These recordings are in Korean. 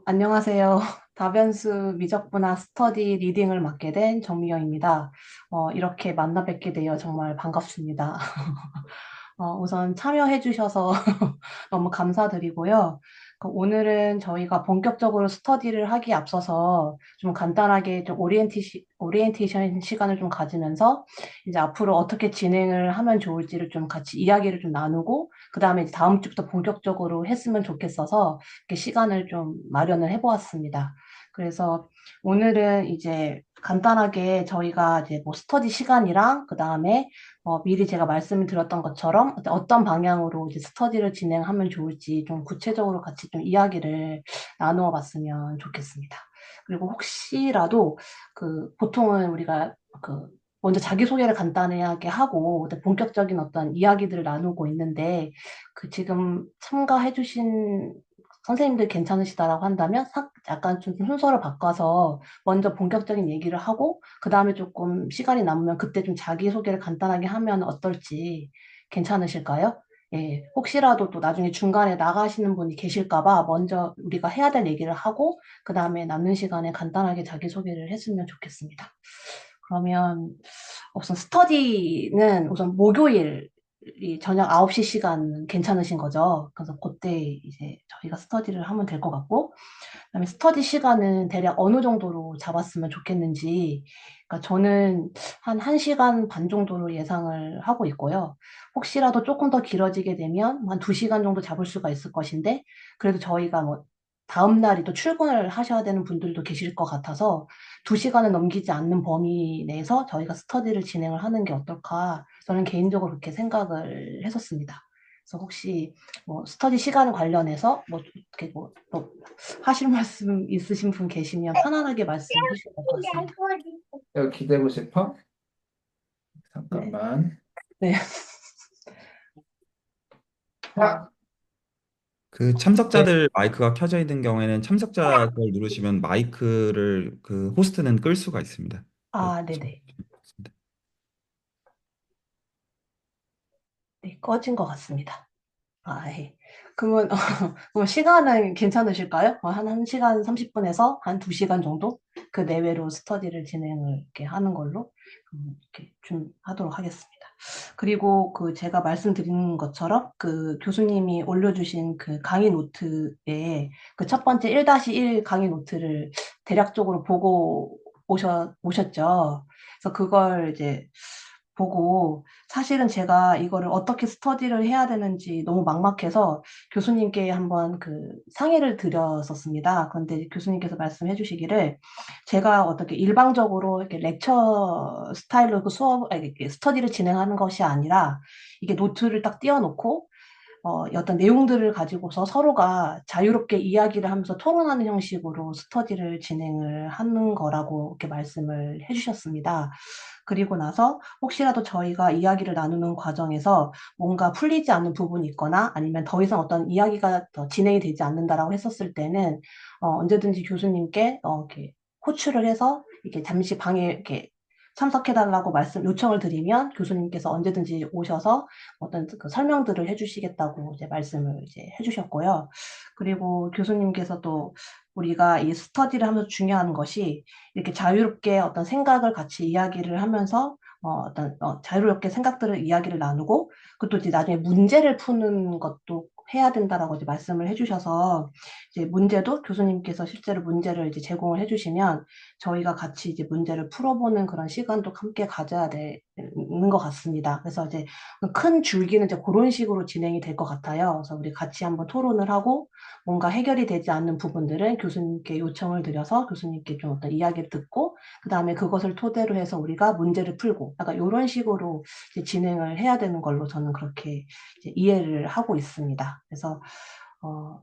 안녕하세요. 다변수 미적분학 스터디 리딩을 맡게 된 정미영입니다. 이렇게 만나 뵙게 되어 정말 반갑습니다. 우선 참여해 주셔서 너무 감사드리고요. 오늘은 저희가 본격적으로 스터디를 하기에 앞서서 좀 간단하게 좀 오리엔테이션 시간을 좀 가지면서 이제 앞으로 어떻게 진행을 하면 좋을지를 좀 같이 이야기를 좀 나누고, 그 다음에 이제 다음 주부터 본격적으로 했으면 좋겠어서 이렇게 시간을 좀 마련을 해보았습니다. 그래서 오늘은 이제 간단하게 저희가 이제 뭐 스터디 시간이랑 그 다음에 미리 제가 말씀을 드렸던 것처럼 어떤 방향으로 이제 스터디를 진행하면 좋을지 좀 구체적으로 같이 좀 이야기를 나누어 봤으면 좋겠습니다. 그리고 혹시라도 보통은 우리가 먼저 자기소개를 간단하게 하고 본격적인 어떤 이야기들을 나누고 있는데 지금 참가해주신 선생님들 괜찮으시다라고 한다면 약간 좀 순서를 바꿔서 먼저 본격적인 얘기를 하고 그 다음에 조금 시간이 남으면 그때 좀 자기소개를 간단하게 하면 어떨지 괜찮으실까요? 예, 혹시라도 또 나중에 중간에 나가시는 분이 계실까 봐 먼저 우리가 해야 될 얘기를 하고 그 다음에 남는 시간에 간단하게 자기소개를 했으면 좋겠습니다. 그러면 우선 스터디는 우선 목요일 이 저녁 9시 시간 괜찮으신 거죠? 그래서 그때 이제 저희가 스터디를 하면 될 것 같고, 그다음에 스터디 시간은 대략 어느 정도로 잡았으면 좋겠는지, 그러니까 저는 한 1시간 반 정도로 예상을 하고 있고요. 혹시라도 조금 더 길어지게 되면 한 2시간 정도 잡을 수가 있을 것인데, 그래도 저희가 뭐 다음 날이 또 출근을 하셔야 되는 분들도 계실 것 같아서 2시간을 넘기지 않는 범위 내에서 저희가 스터디를 진행을 하는 게 어떨까, 저는 개인적으로 그렇게 생각을 했었습니다. 그래서 혹시 뭐 스터디 시간 관련해서 뭐 어떻게 뭐 하실 말씀 있으신 분 계시면 편안하게 말씀해 주시면 될 것 같습니다. 여기 기대고 싶어? 네. 잠깐만. 네. 아, 그 네. 참석자들 마이크가 켜져 있는 경우에는 참석자 걸 누르시면 마이크를 그 호스트는 끌 수가 있습니다. 아, 네네. 네, 꺼진 것 같습니다. 아, 예. 그러면, 그럼 시간은 괜찮으실까요? 한 1시간 30분에서 한 2시간 정도? 그 내외로 스터디를 진행을 이렇게 하는 걸로 이렇게 좀 하도록 하겠습니다. 그리고 제가 말씀드린 것처럼 교수님이 올려주신 그 강의 노트에 그 첫 번째 1-1 강의 노트를 대략적으로 보고 오셨죠. 그래서 그걸 이제 보고 사실은 제가 이거를 어떻게 스터디를 해야 되는지 너무 막막해서 교수님께 한번 상의를 드렸었습니다. 그런데 교수님께서 말씀해 주시기를 제가 어떻게 일방적으로 이렇게 렉처 스타일로 이렇게 스터디를 진행하는 것이 아니라 이게 노트를 딱 띄워놓고 어떤 내용들을 가지고서 서로가 자유롭게 이야기를 하면서 토론하는 형식으로 스터디를 진행을 하는 거라고 이렇게 말씀을 해주셨습니다. 그리고 나서 혹시라도 저희가 이야기를 나누는 과정에서 뭔가 풀리지 않는 부분이 있거나 아니면 더 이상 어떤 이야기가 더 진행이 되지 않는다라고 했었을 때는 언제든지 교수님께 이렇게 호출을 해서 이렇게 잠시 방에 이렇게 참석해달라고 요청을 드리면 교수님께서 언제든지 오셔서 어떤 설명들을 해주시겠다고 이제 말씀을 이제 해주셨고요. 그리고 교수님께서도 우리가 이 스터디를 하면서 중요한 것이 이렇게 자유롭게 어떤 생각을 같이 이야기를 하면서 자유롭게 생각들을 이야기를 나누고 그것도 이제 나중에 문제를 푸는 것도 해야 된다라고 이제 말씀을 해주셔서 이제 문제도 교수님께서 실제로 문제를 이제 제공을 해주시면 저희가 같이 이제 문제를 풀어보는 그런 시간도 함께 가져야 되는 것 같습니다. 그래서 이제 큰 줄기는 이제 그런 식으로 진행이 될 것 같아요. 그래서 우리 같이 한번 토론을 하고 뭔가 해결이 되지 않는 부분들은 교수님께 요청을 드려서 교수님께 좀 어떤 이야기를 듣고 그 다음에 그것을 토대로 해서 우리가 문제를 풀고 약간 이런 식으로 이제 진행을 해야 되는 걸로 저는 그렇게 이제 이해를 하고 있습니다. 그래서 어,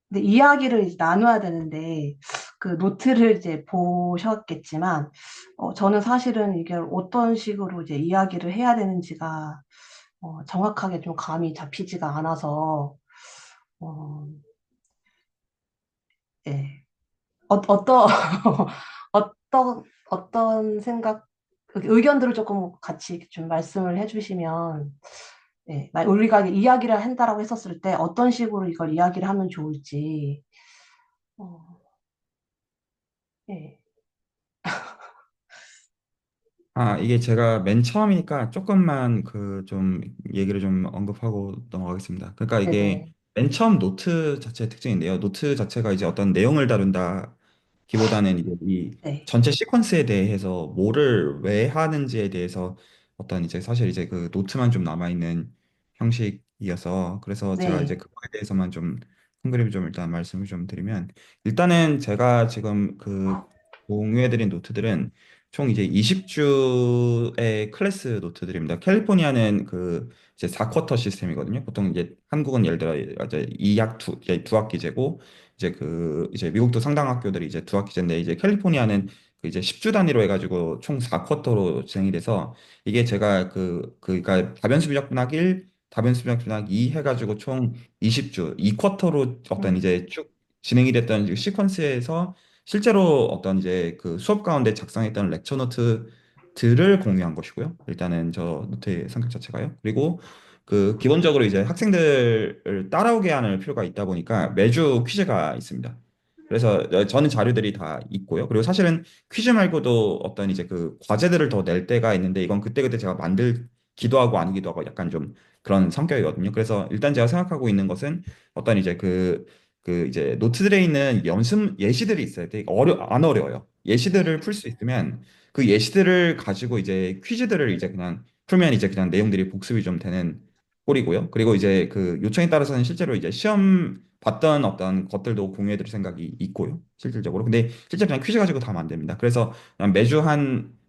근데 이야기를 이제 나눠야 되는데 그 노트를 이제 보셨겠지만 저는 사실은 이게 어떤 식으로 이제 이야기를 해야 되는지가 정확하게 좀 감이 잡히지가 않아서 어, 예. 어떤 어떤 생각 의견들을 조금 같이 좀 말씀을 해주시면 네, 우리가 이야기를 한다라고 했었을 때 어떤 식으로 이걸 이야기를 하면 좋을지. 어, 네, 이게 제가 맨 처음이니까 조금만 그 좀 얘기를 좀 언급하고 넘어가겠습니다. 그러니까 이게 네네, 맨 처음 노트 자체의 특징인데요. 노트 자체가 이제 어떤 내용을 다룬다기보다는 이제 이 네, 전체 시퀀스에 대해서 뭐를 왜 하는지에 대해서 어떤 이제 사실 이제 그 노트만 좀 남아있는 형식이어서 그래서 제가 이제 네, 그거에 대해서만 좀 큰 그림 좀 일단 말씀을 좀 드리면 일단은 제가 지금 그 공유해드린 노트들은 총 이제 20주의 클래스 노트들입니다. 캘리포니아는 그 이제 4쿼터 시스템이거든요. 보통 이제 한국은 예를 들어 이제 2학 이제 두 학기제고 이제 그 이제 미국도 상당 학교들이 이제 두 학기제인데 이제 캘리포니아는 그 이제 10주 단위로 해가지고 총 4쿼터로 진행이 돼서 이게 제가 그러니까 다변수 비정분학 1, 다변수 비정분학 2 해가지고 총 20주 2쿼터로 어떤 음, 이제 쭉 진행이 됐던 시퀀스에서 실제로 어떤 이제 그 수업 가운데 작성했던 렉처 노트들을 공유한 것이고요. 일단은 저 노트의 성격 자체가요. 그리고 그 기본적으로 이제 학생들을 따라오게 하는 필요가 있다 보니까 매주 퀴즈가 있습니다. 그래서 저는 자료들이 다 있고요. 그리고 사실은 퀴즈 말고도 어떤 이제 그 과제들을 더 낼 때가 있는데 이건 그때그때 제가 만들기도 하고 아니기도 하고 약간 좀 그런 성격이거든요. 그래서 일단 제가 생각하고 있는 것은 어떤 이제 그 이제 노트들에 있는 연습 예시들이 있어요. 되게 안 어려워요. 예시들을 풀 수 있으면 그 예시들을 가지고 이제 퀴즈들을 이제 그냥 풀면 이제 그냥 내용들이 복습이 좀 되는 꼴이고요. 그리고 이제 그 요청에 따라서는 실제로 이제 시험 봤던 어떤 것들도 공유해 드릴 생각이 있고요. 실질적으로. 근데 실제 그냥 퀴즈 가지고 다 하면 안 됩니다. 그래서 그냥 매주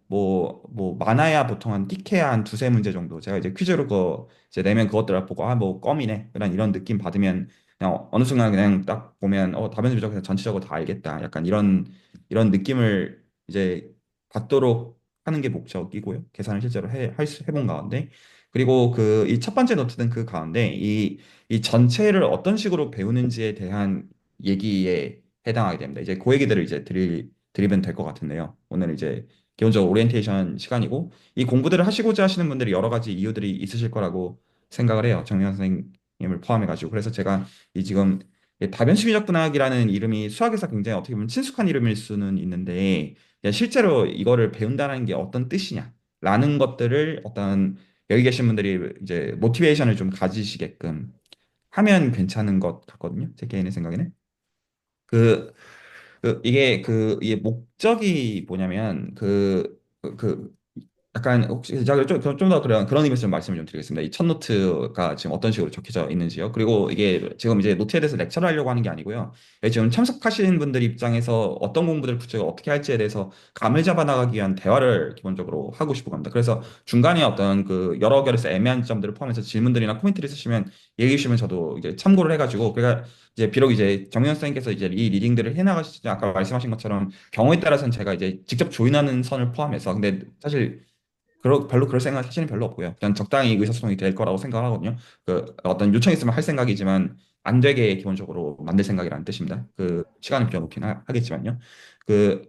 뭐 많아야 보통 한 띠케야 한 두세 문제 정도 제가 이제 퀴즈로 그 이제 내면 그것들을 보고 뭐 껌이네. 이런 느낌 받으면 그냥 어느 순간 그냥 딱 보면 답변지 부족 그냥 전체적으로 다 알겠다. 약간 이런 느낌을 이제 받도록 하는 게 목적이고요. 계산을 실제로 해본 가운데 그리고 그 이 첫 번째 노트는 그 가운데 이 전체를 어떤 식으로 배우는지에 대한 얘기에 해당하게 됩니다. 이제 그 얘기들을 이제 드리면 될 것 같은데요. 오늘 이제 기본적으로 오리엔테이션 시간이고 이 공부들을 하시고자 하시는 분들이 여러 가지 이유들이 있으실 거라고 생각을 해요. 정유현 선생님을 포함해가지고. 그래서 제가 이 지금 다변수 미적분학이라는 이름이 수학에서 굉장히 어떻게 보면 친숙한 이름일 수는 있는데 실제로 이거를 배운다는 게 어떤 뜻이냐라는 것들을 어떤 여기 계신 분들이 이제 모티베이션을 좀 가지시게끔 하면 괜찮은 것 같거든요. 제 개인의 생각에는. 그, 이게 목적이 뭐냐면 약간 혹시 제가 좀더 그런 의미에서 좀 말씀을 좀 드리겠습니다. 이 첫 노트가 지금 어떤 식으로 적혀져 있는지요. 그리고 이게 지금 이제 노트에 대해서 렉처를 하려고 하는 게 아니고요. 지금 참석하시는 분들 입장에서 어떤 공부들 구체적으로 어떻게 할지에 대해서 감을 잡아 나가기 위한 대화를 기본적으로 하고 싶어 합니다. 그래서 중간에 어떤 그 여러 결에서 애매한 점들을 포함해서 질문들이나 코멘트를 있으시면 얘기해 주시면 저도 이제 참고를 해가지고 그러니까 이제 비록 이제 정현 선생님께서 이제 이 리딩들을 해나가시지 아까 말씀하신 것처럼 경우에 따라서는 제가 이제 직접 조인하는 선을 포함해서 근데 사실 별로 그럴 생각 사실은 별로 없고요. 그냥 적당히 의사소통이 될 거라고 생각을 하거든요. 그 어떤 요청이 있으면 할 생각이지만 안 되게 기본적으로 만들 생각이라는 뜻입니다. 그 시간을 비워놓긴 하겠지만요. 그,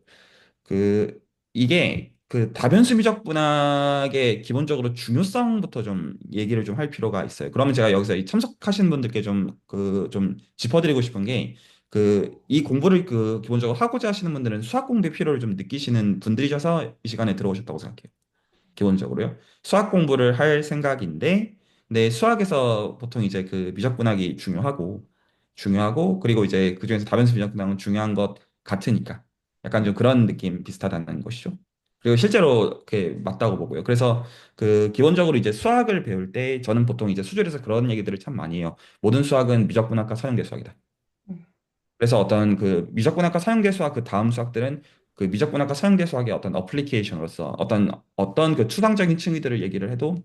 그 이게 그 다변수 미적 분학의 기본적으로 중요성부터 좀 얘기를 좀 할 필요가 있어요. 그러면 제가 여기서 이 참석하신 분들께 좀 짚어드리고 싶은 게 이 공부를 기본적으로 하고자 하시는 분들은 수학 공부의 필요를 좀 느끼시는 분들이셔서 이 시간에 들어오셨다고 생각해요. 기본적으로요. 수학 공부를 할 생각인데, 근데 수학에서 보통 이제 그 미적분학이 중요하고, 그리고 이제 그중에서 다변수 미적분학은 중요한 것 같으니까. 약간 좀 그런 느낌 비슷하다는 것이죠. 그리고 실제로 그게 맞다고 보고요. 그래서 기본적으로 이제 수학을 배울 때 저는 보통 이제 수준에서 그런 얘기들을 참 많이 해요. 모든 수학은 미적분학과 서형대 수학이다. 음, 그래서 어떤 그 미적분학과 사형대 수학 그 다음 수학들은 그 미적분학과 사형대 수학의 어떤 어플리케이션으로서 어떤 그 추상적인 층위들을 얘기를 해도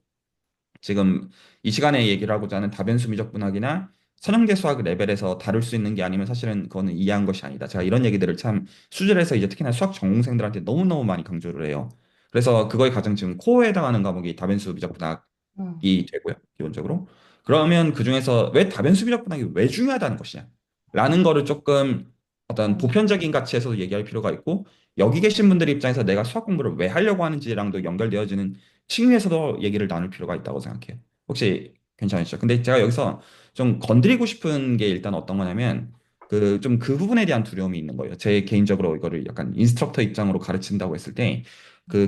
지금 이 시간에 얘기를 하고자 하는 다변수 미적분학이나 선형대 수학 레벨에서 다룰 수 있는 게 아니면 사실은 그거는 이해한 것이 아니다. 제가 이런 얘기들을 참 수준에서 이제 특히나 수학 전공생들한테 너무너무 많이 강조를 해요. 그래서 그거에 가장 지금 코어에 해당하는 과목이 다변수 미적분학 음, 이 되고요, 기본적으로. 그러면 그중에서 왜 다변수 비례분학이 왜 중요하다는 것이냐? 라는 거를 조금 어떤 음, 보편적인 가치에서도 얘기할 필요가 있고, 여기 계신 분들 입장에서 내가 수학 공부를 왜 하려고 하는지랑도 연결되어지는 층위에서도 얘기를 나눌 필요가 있다고 생각해요. 혹시 괜찮으시죠? 근데 제가 여기서 좀 건드리고 싶은 게 일단 어떤 거냐면 그 부분에 대한 두려움이 있는 거예요. 제 개인적으로 이거를 약간 인스트럭터 입장으로 가르친다고 했을 때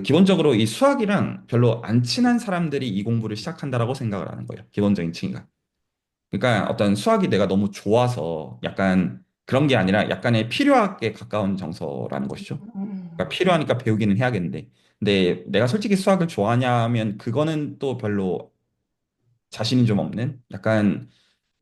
기본적으로 이 수학이랑 별로 안 친한 사람들이 이 공부를 시작한다라고 생각을 하는 거예요. 기본적인 층위가. 그러니까 어떤 수학이 내가 너무 좋아서 약간 그런 게 아니라 약간의 필요하게 가까운 정서라는 것이죠. 그러니까 필요하니까 배우기는 해야겠는데. 근데 내가 솔직히 수학을 좋아하냐면 그거는 또 별로 자신이 좀 없는 약간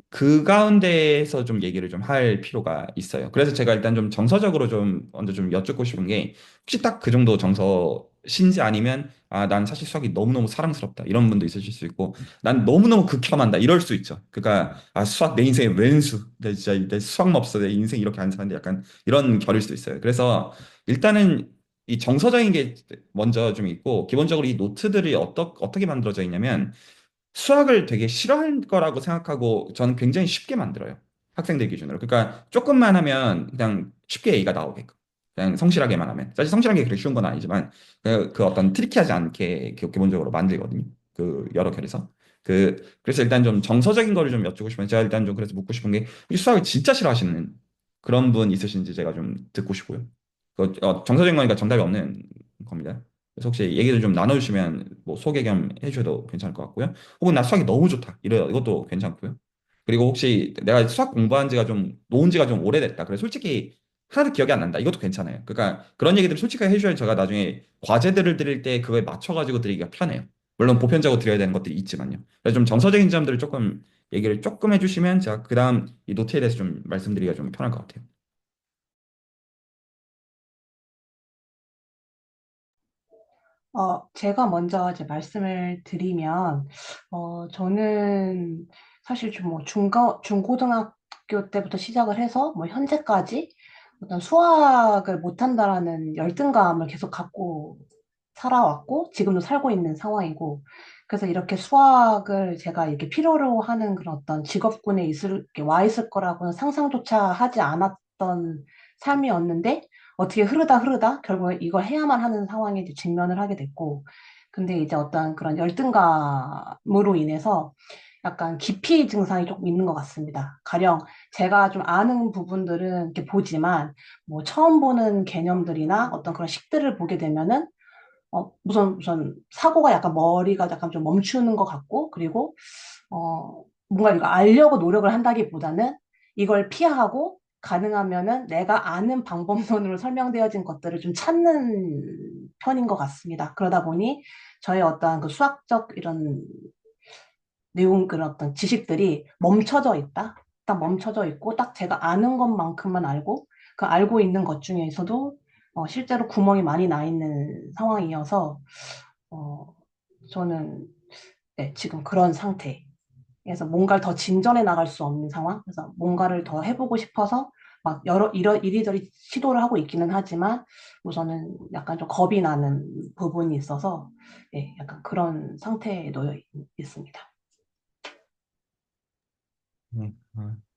그 가운데에서 좀 얘기를 좀 할 필요가 있어요. 그래서 제가 일단 좀 정서적으로 좀 먼저 좀 여쭙고 싶은 게 혹시 딱 그 정도 정서신지 아니면 아, 난 사실 수학이 너무너무 사랑스럽다 이런 분도 있으실 수 있고 난 너무너무 극혐한다 이럴 수 있죠. 그러니까 아, 수학 내 인생의 왼수. 내 수학만 없어 내 인생 이렇게 안 사는데 약간 이런 결일 수도 있어요. 그래서 일단은 이 정서적인 게 먼저 좀 있고 기본적으로 이 노트들이 어떻게 만들어져 있냐면 수학을 되게 싫어할 거라고 생각하고 저는 굉장히 쉽게 만들어요. 학생들 기준으로. 그러니까 조금만 하면 그냥 쉽게 A가 나오게끔. 그냥 성실하게만 하면. 사실 성실한 게 그렇게 쉬운 건 아니지만 그 어떤 트리키하지 않게 기본적으로 만들거든요. 그 여러 결에서. 그래서 일단 좀 정서적인 거를 좀 여쭈고 싶으면 제가 일단 좀 그래서 묻고 싶은 게 혹시 수학을 진짜 싫어하시는 그런 분 있으신지 제가 좀 듣고 싶고요. 정서적인 거니까 정답이 없는 겁니다. 그래서 혹시 얘기를 좀 나눠주시면 뭐 소개 겸 해주셔도 괜찮을 것 같고요. 혹은 나 수학이 너무 좋다. 이것도 괜찮고요. 그리고 혹시 내가 수학 공부한 지가 좀, 놓은 지가 좀 오래됐다. 그래, 솔직히 하나도 기억이 안 난다. 이것도 괜찮아요. 그러니까 그런 얘기들을 솔직하게 해주셔야 제가 나중에 과제들을 드릴 때 그거에 맞춰가지고 드리기가 편해요. 물론 보편적으로 드려야 되는 것들이 있지만요. 그래서 좀 정서적인 점들을 조금 얘기를 조금 해주시면 제가 그 다음 이 노트에 대해서 좀 말씀드리기가 좀 편할 것 같아요. 제가 먼저 이제 말씀을 드리면, 저는 사실 좀 뭐 중고등학교 때부터 시작을 해서 뭐 현재까지 어떤 수학을 못한다라는 열등감을 계속 갖고 살아왔고, 지금도 살고 있는 상황이고, 그래서 이렇게 수학을 제가 이렇게 필요로 하는 그런 어떤 직업군에 이렇게 와 있을 거라고는 상상조차 하지 않았던 삶이었는데, 어떻게 흐르다 결국에 이걸 해야만 하는 상황에 이제 직면을 하게 됐고, 근데 이제 어떤 그런 열등감으로 인해서 약간 기피 증상이 조금 있는 것 같습니다. 가령 제가 좀 아는 부분들은 이렇게 보지만, 뭐 처음 보는 개념들이나 어떤 그런 식들을 보게 되면은, 우선 사고가 약간 머리가 약간 좀 멈추는 것 같고, 그리고 뭔가 이거 알려고 노력을 한다기보다는 이걸 피하고 가능하면은 내가 아는 방법론으로 설명되어진 것들을 좀 찾는 편인 것 같습니다. 그러다 보니 저의 어떠한 그 수학적 이런 내용, 그런 어떤 지식들이 멈춰져 있다. 딱 멈춰져 있고, 딱 제가 아는 것만큼만 알고, 그 알고 있는 것 중에서도 실제로 구멍이 많이 나 있는 상황이어서, 어, 저는 네, 지금 그런 상태. 그래서 뭔가를 더 진전해 나갈 수 없는 상황. 그래서 뭔가를 더 해보고 싶어서 막 이리저리 시도를 하고 있기는 하지만 우선은 약간 좀 겁이 나는 부분이 있어서 예, 약간 그런 상태에 놓여 있습니다. 네,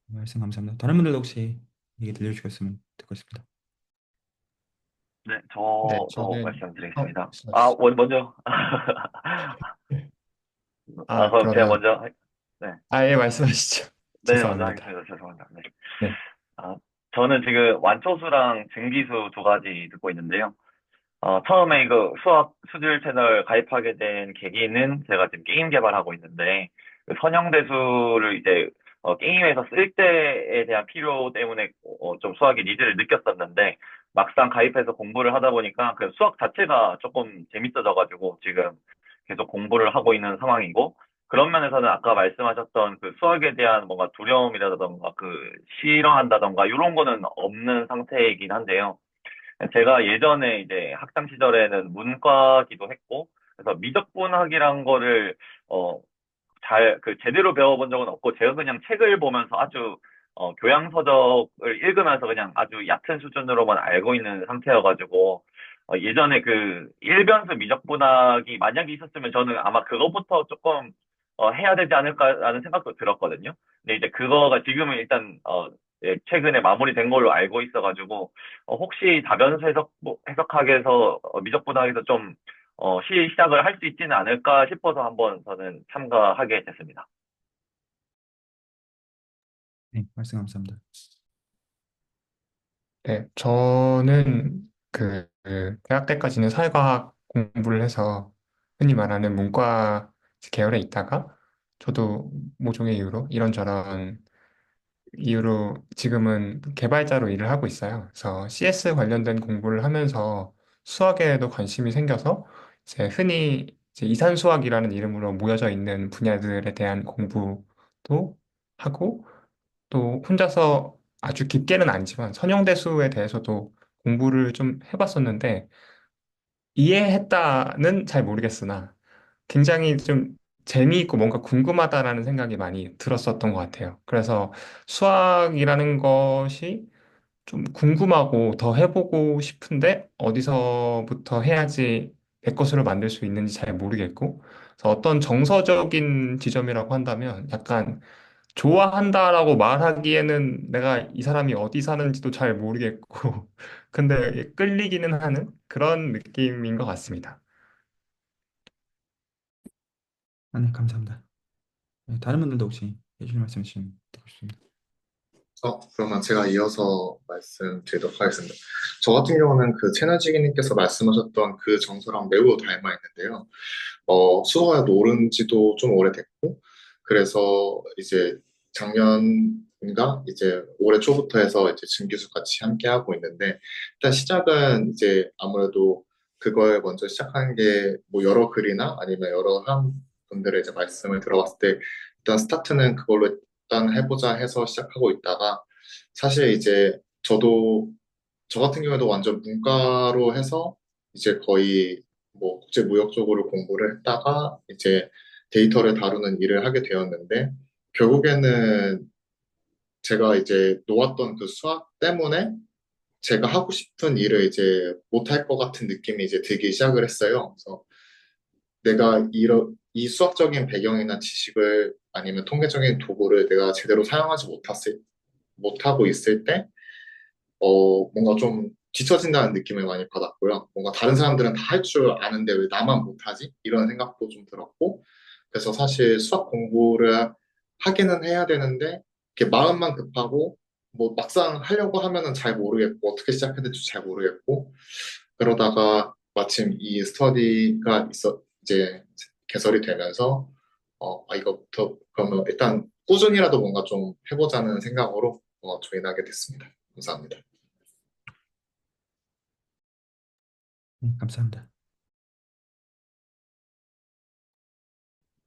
말씀 감사합니다. 다른 분들도 혹시 얘기 들려주시겠으면 듣고 있습니다. 네, 네, 저도 저는 말씀드리겠습니다. 말씀하시죠. 먼저. 그럼 제가 그러면 먼저, 네, 아예 말씀하시죠. 네, 먼저 죄송합니다. 하겠습니다. 죄송합니다. 네. 네. 아, 저는 지금 완초수랑 증기수 두 가지 듣고 있는데요. 처음에 이거 수학 수질 채널 가입하게 된 계기는 제가 지금 게임 개발하고 있는데, 그 선형대수를 이제, 게임에서 쓸 때에 대한 필요 때문에, 좀 수학의 니즈를 느꼈었는데, 막상 가입해서 공부를 하다 보니까 그 수학 자체가 조금 재밌어져가지고 지금 계속 공부를 하고 있는 상황이고, 그런 면에서는 아까 말씀하셨던 그 수학에 대한 뭔가 두려움이라던가 그 싫어한다던가 이런 거는 없는 상태이긴 한데요. 제가 예전에 이제 학창 시절에는 문과기도 했고, 그래서 미적분학이란 거를, 어, 제대로 배워본 적은 없고, 제가 그냥 책을 보면서 아주, 교양서적을 읽으면서 그냥 아주 얕은 수준으로만 알고 있는 상태여가지고, 예전에 그, 일변수 미적분학이 만약에 있었으면 저는 아마 그거부터 조금, 해야 되지 않을까라는 생각도 들었거든요. 근데 이제 그거가 지금은 일단, 예, 최근에 마무리된 걸로 알고 있어가지고, 혹시 다변수 해석학에서, 미적분학에서 좀, 시작을 할 수 있지는 않을까 싶어서 한번 저는 참가하게 됐습니다. 네, 말씀 감사합니다. 네, 저는 그 대학 때까지는 사회과학 공부를 해서 흔히 말하는 문과 계열에 있다가 저도 모종의 이유로 이런저런 이유로 지금은 개발자로 일을 하고 있어요. 그래서 CS 관련된 공부를 하면서 수학에도 관심이 생겨서 이제 흔히 이제 이산수학이라는 이름으로 모여져 있는 분야들에 대한 공부도 하고 또 혼자서 아주 깊게는 아니지만 선형대수에 대해서도 공부를 좀 해봤었는데 이해했다는 잘 모르겠으나 굉장히 좀 재미있고 뭔가 궁금하다라는 생각이 많이 들었었던 것 같아요. 그래서 수학이라는 것이 좀 궁금하고 더 해보고 싶은데 어디서부터 해야지 내 것으로 만들 수 있는지 잘 모르겠고 그래서 어떤 정서적인 지점이라고 한다면 약간 좋아한다라고 말하기에는 내가 이 사람이 어디 사는지도 잘 모르겠고 근데 끌리기는 하는 그런 느낌인 것 같습니다. 아, 네, 감사합니다. 네, 다른 분들도 혹시 해주실 말씀 있으시면 듣고 싶습니다. 그러면 제가 이어서 말씀드리도록 하겠습니다. 저 같은 경우는 그 채널지기님께서 말씀하셨던 그 정서랑 매우 닮아 있는데요. 수거가 오른 지도 좀 오래됐고, 그래서 이제 작년인가 이제 올해 초부터 해서 이제 준기수 같이 함께 하고 있는데, 일단 시작은 이제 아무래도 그걸 먼저 시작한 게 뭐 여러 글이나 아니면 여러 한 분들의 이제 말씀을 들어봤을 때 일단 스타트는 그걸로 일단 해보자 해서 시작하고 있다가 사실 이제 저 같은 경우에도 완전 문과로 해서 이제 거의 뭐 국제무역 쪽으로 공부를 했다가 이제 데이터를 다루는 일을 하게 되었는데 결국에는 제가 이제 놓았던 그 수학 때문에 제가 하고 싶은 일을 이제 못할 것 같은 느낌이 이제 들기 시작을 했어요. 그래서 내가 이 수학적인 배경이나 지식을 아니면 통계적인 도구를 내가 제대로 사용하지 못하고 있을 때 뭔가 좀 뒤처진다는 느낌을 많이 받았고요. 뭔가 다른 사람들은 다 할 줄 아는데 왜 나만 못하지? 이런 생각도 좀 들었고, 그래서 사실 수학 공부를 하기는 해야 되는데, 이렇게 마음만 급하고, 뭐 막상 하려고 하면은 잘 모르겠고, 어떻게 시작해야 될지 잘 모르겠고, 그러다가 마침 이 스터디가 이제 개설이 되면서, 이거부터 그러면 일단 꾸준히라도 뭔가 좀 해보자는 생각으로 조인하게 됐습니다. 감사합니다. 네, 감사합니다.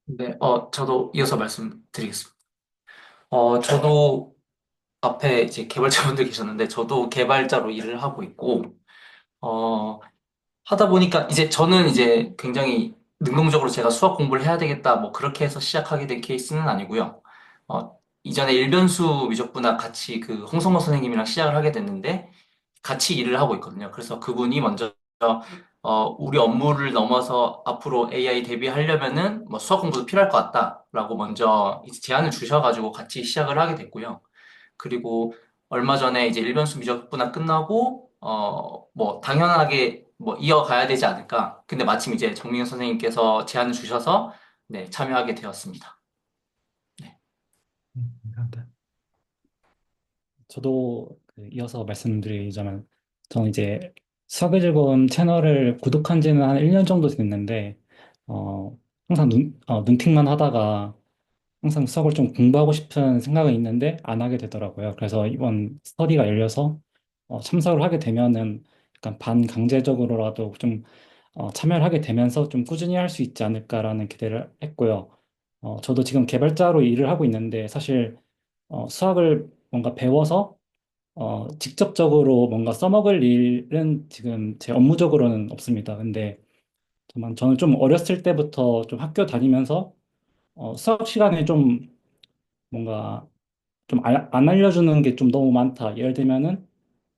네, 저도 이어서 말씀드리겠습니다. 저도 앞에 이제 개발자분들 계셨는데, 저도 개발자로 일을 하고 있고, 어, 하다 보니까 이제 저는 이제 굉장히 능동적으로 제가 수학 공부를 해야 되겠다, 뭐 그렇게 해서 시작하게 된 케이스는 아니고요. 이전에 일변수 미적분학 같이 그 홍성모 선생님이랑 시작을 하게 됐는데, 같이 일을 하고 있거든요. 그래서 그분이 먼저 우리 업무를 넘어서 앞으로 AI 대비하려면은 뭐 수학 공부도 필요할 것 같다라고 먼저 이제 제안을 주셔가지고 같이 시작을 하게 됐고요. 그리고 얼마 전에 이제 일변수 미적분학 끝나고 뭐 당연하게 뭐 이어가야 되지 않을까. 근데 마침 이제 정민경 선생님께서 제안을 주셔서 네, 참여하게 되었습니다. 네. 감사합니다. 저도 이어서 말씀드리자면 저는 이제 수학의 즐거움 채널을 구독한 지는 한 1년 정도 됐는데 항상 눈팅만 하다가 항상 수학을 좀 공부하고 싶은 생각은 있는데 안 하게 되더라고요. 그래서 이번 스터디가 열려서 참석을 하게 되면은 약간 반강제적으로라도 좀 참여를 하게 되면서 좀 꾸준히 할 수 있지 않을까라는 기대를 했고요. 저도 지금 개발자로 일을 하고 있는데 사실 수학을 뭔가 배워서 직접적으로 뭔가 써먹을 일은 지금 제 업무적으로는 없습니다. 근데 다만 저는 좀 어렸을 때부터 좀 학교 다니면서 수학 시간에 좀 뭔가 좀 안 알려주는 게 좀 너무 많다. 예를 들면은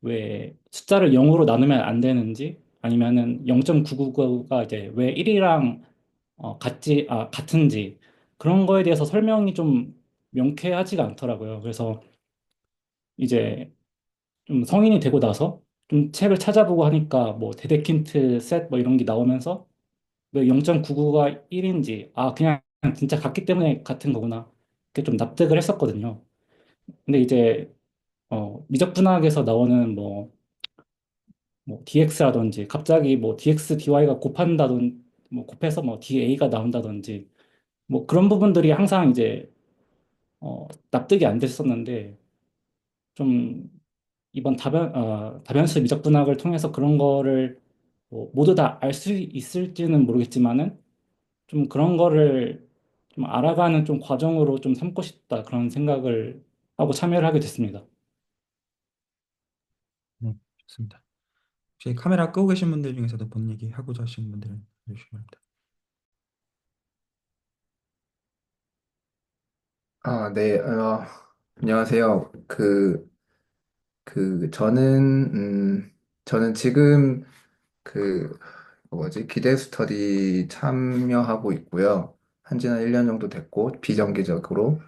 왜 숫자를 0으로 나누면 안 되는지 아니면은 0.999가 이제 왜 1이랑 같은지 그런 거에 대해서 설명이 좀 명쾌하지가 않더라고요. 그래서 이제 좀 성인이 되고 나서 좀 책을 찾아보고 하니까 뭐 데데킨트 셋 뭐 이런 게 나오면서 왜 0.99가 1인지 그냥 진짜 같기 때문에 같은 거구나. 이렇게 좀 납득을 했었거든요. 근데 이제 미적분학에서 나오는 뭐 dx라든지 갑자기 뭐 dx dy가 곱한다든 뭐 곱해서 뭐 da가 나온다든지 뭐 그런 부분들이 항상 이제 납득이 안 됐었는데 좀 이번 다변수 미적분학을 통해서 그런 거를 뭐 모두 다 알 수 있을지는 모르겠지만은 좀 그런 거를 좀 알아가는 좀 과정으로 좀 삼고 싶다 그런 생각을 하고 참여를 하게 됐습니다. 네, 좋습니다. 혹시 카메라 끄고 계신 분들 중에서도 본 얘기 하고자 하시는 분들은 해주시기 바랍니다. 아, 네, 안녕하세요. 저는 지금 그, 기대 스터디 참여하고 있고요. 한 지는 1년 정도 됐고, 비정기적으로.